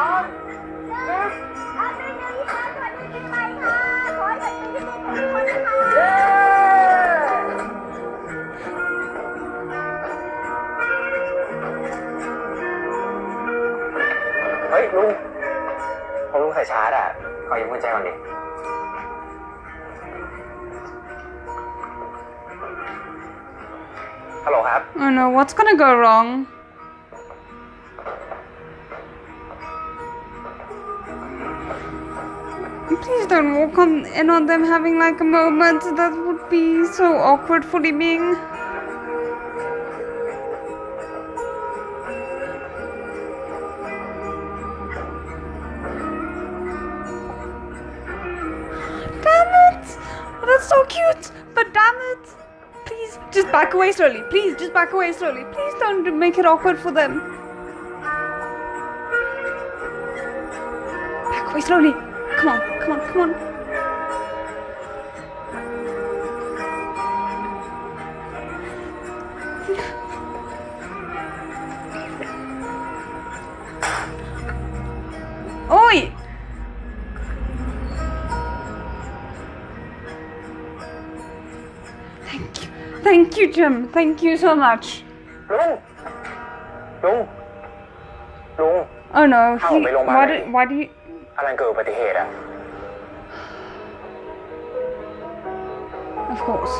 1 อาปีนี้ค่ะสวัสดีปีใหม่ค่ะ ขอให้เป็นปีที่ดีของทุกคนนะคะ เย้เฮ้ยลุงพอลุงใส่ชาร์จอ่ะขอยืมกุญแจก่อนดิฮัลโหลครับ Oh no, what's gonna go wrong? Please don't walk in on them having like a moment. That would be so awkward for Li Ming. Damn it! That's so cute, but damn it! Please, just back away slowly. Please, just back away slowly. Please don't make it awkward for them. Back away slowly. Come on, come on, come on. Oi! Thank you, Jim. Thank you so much. ลุง Oh no, How he, may long man why do you... อะไรเกิดอุบัติเหตุอ่ะ Of course.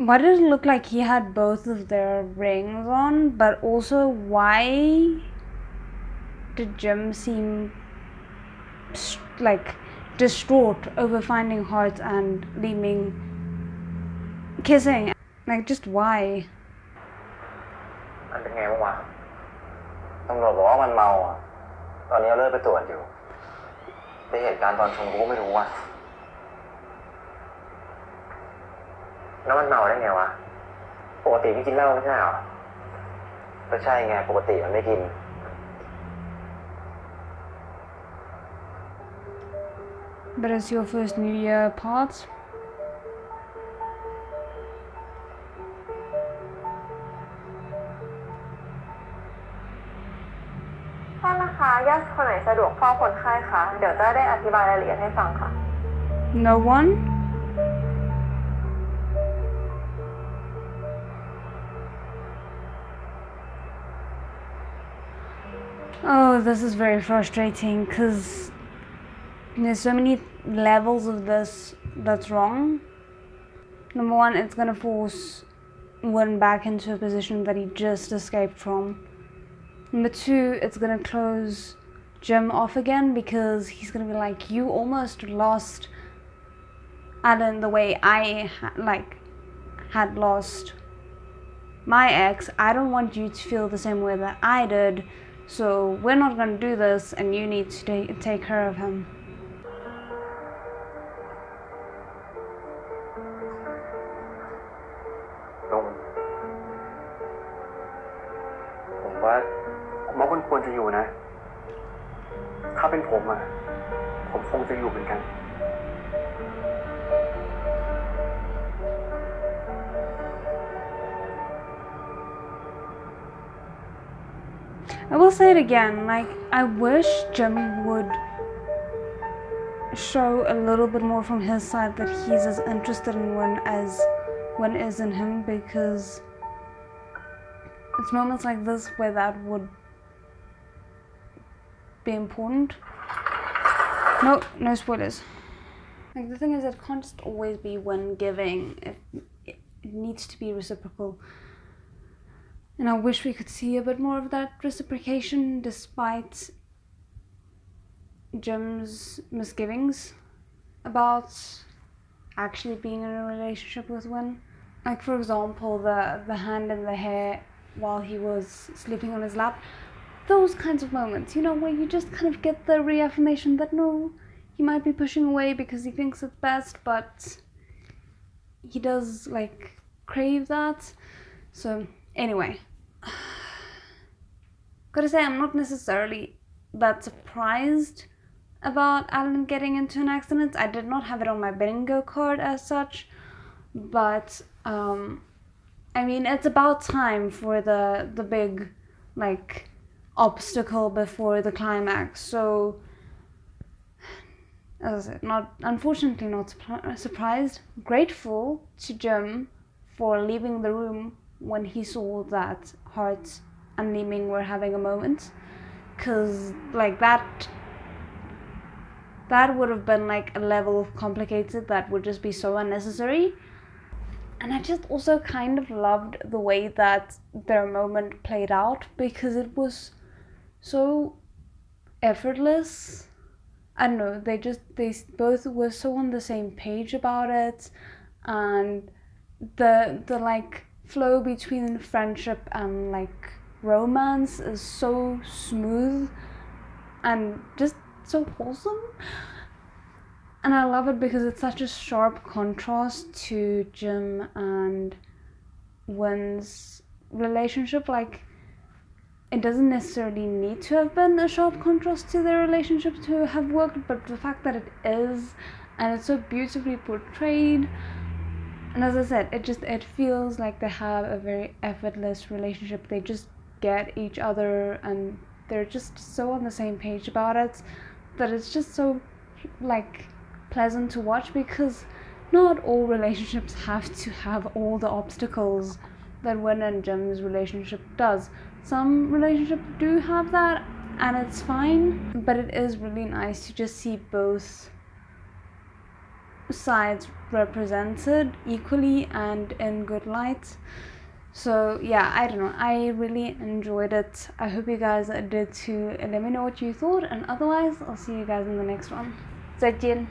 Why did it look like he had both of their rings on? But also, why did Jim seem like distraught over finding Heart and Li Ming kissing? Like, just why? มันเป็นไงบ้างวะตำรวจบอกว่ามันเมาอ่ะ ตอนนี้เลิกไปตรวจอยู่ในเหตุการณ์ตอนชนกูก็ไม่รู้ว่ะแล้วมันเมาได้ไงวะ ปกติไม่กินเหล้าไม่ใช่เหรอก็ใช่ไงปกติมันไม่กิน But it's your first New Year part. ท่านนะคะญาติคนไหนสะดวกเฝ้าคนไข้คะเดี๋ยวจะได้อธิบายรายละเอียดให้ฟังค่ะ No one? Oh, this is very frustrating because there's so many levels of this that's wrong. Number one, it's gonna force Win back into a position that he just escaped from. Number two, it's gonna close Jim off again because he's gonna be like, you almost lost Alan the way I had lost my ex. I don't want you to feel the same way that I did, so we're not gonna do this and you need to take care of him. ลุงผมว่าควรจะอยู่นะ ถ้าเป็นผมอ่ะ ผมคงจะอยู่เหมือนกัน I will say it again, like, I wish Jim would show a little bit more from his side that he's as interested in Win as Win is in him, because it's moments like this where that would be important. No spoilers. Like, the thing is, it can't just always be Win giving. It needs to be reciprocal. And I wish we could see a bit more of that reciprocation despite Jim's misgivings about actually being in a relationship with Win. Like, for example, the hand in the hair while he was sleeping on his lap. Those kinds of moments, you know, where you just kind of get the reaffirmation that no, he might be pushing away because he thinks it's best, but he does, like, crave that. So, anyway. Gotta say, I'm not necessarily that surprised about Alan getting into an accident. I did not have it on my bingo card as such, but I mean, it's about time for the big, like, obstacle before the climax. So, as I said, unfortunately not surprised. Grateful to Jim for leaving the room when he saw that Hart and Li Ming were having a moment, because like that would have been like a level of complicated that would just be so unnecessary. And I just also kind of loved the way that their moment played out, because it was so effortless. I don't know, they both were so on the same page about it, and the like flow between friendship and like romance is so smooth and just so wholesome. And I love it because it's such a sharp contrast to Jim and Win's relationship. Like, it doesn't necessarily need to have been a sharp contrast to their relationship to have worked, but the fact that it is, and it's so beautifully portrayed. And as I said, it feels like they have a very effortless relationship. They just get each other and they're just so on the same page about it that it's just so like pleasant to watch, because not all relationships have to have all the obstacles that Win and Jim's relationship does. Some relationships do have that and it's fine, but it is really nice to just see both sides represented equally and in good light. So yeah, I don't know, I really enjoyed it. I hope you guys did too, and let me know what you thought, and otherwise I'll see you guys in the next one. 再见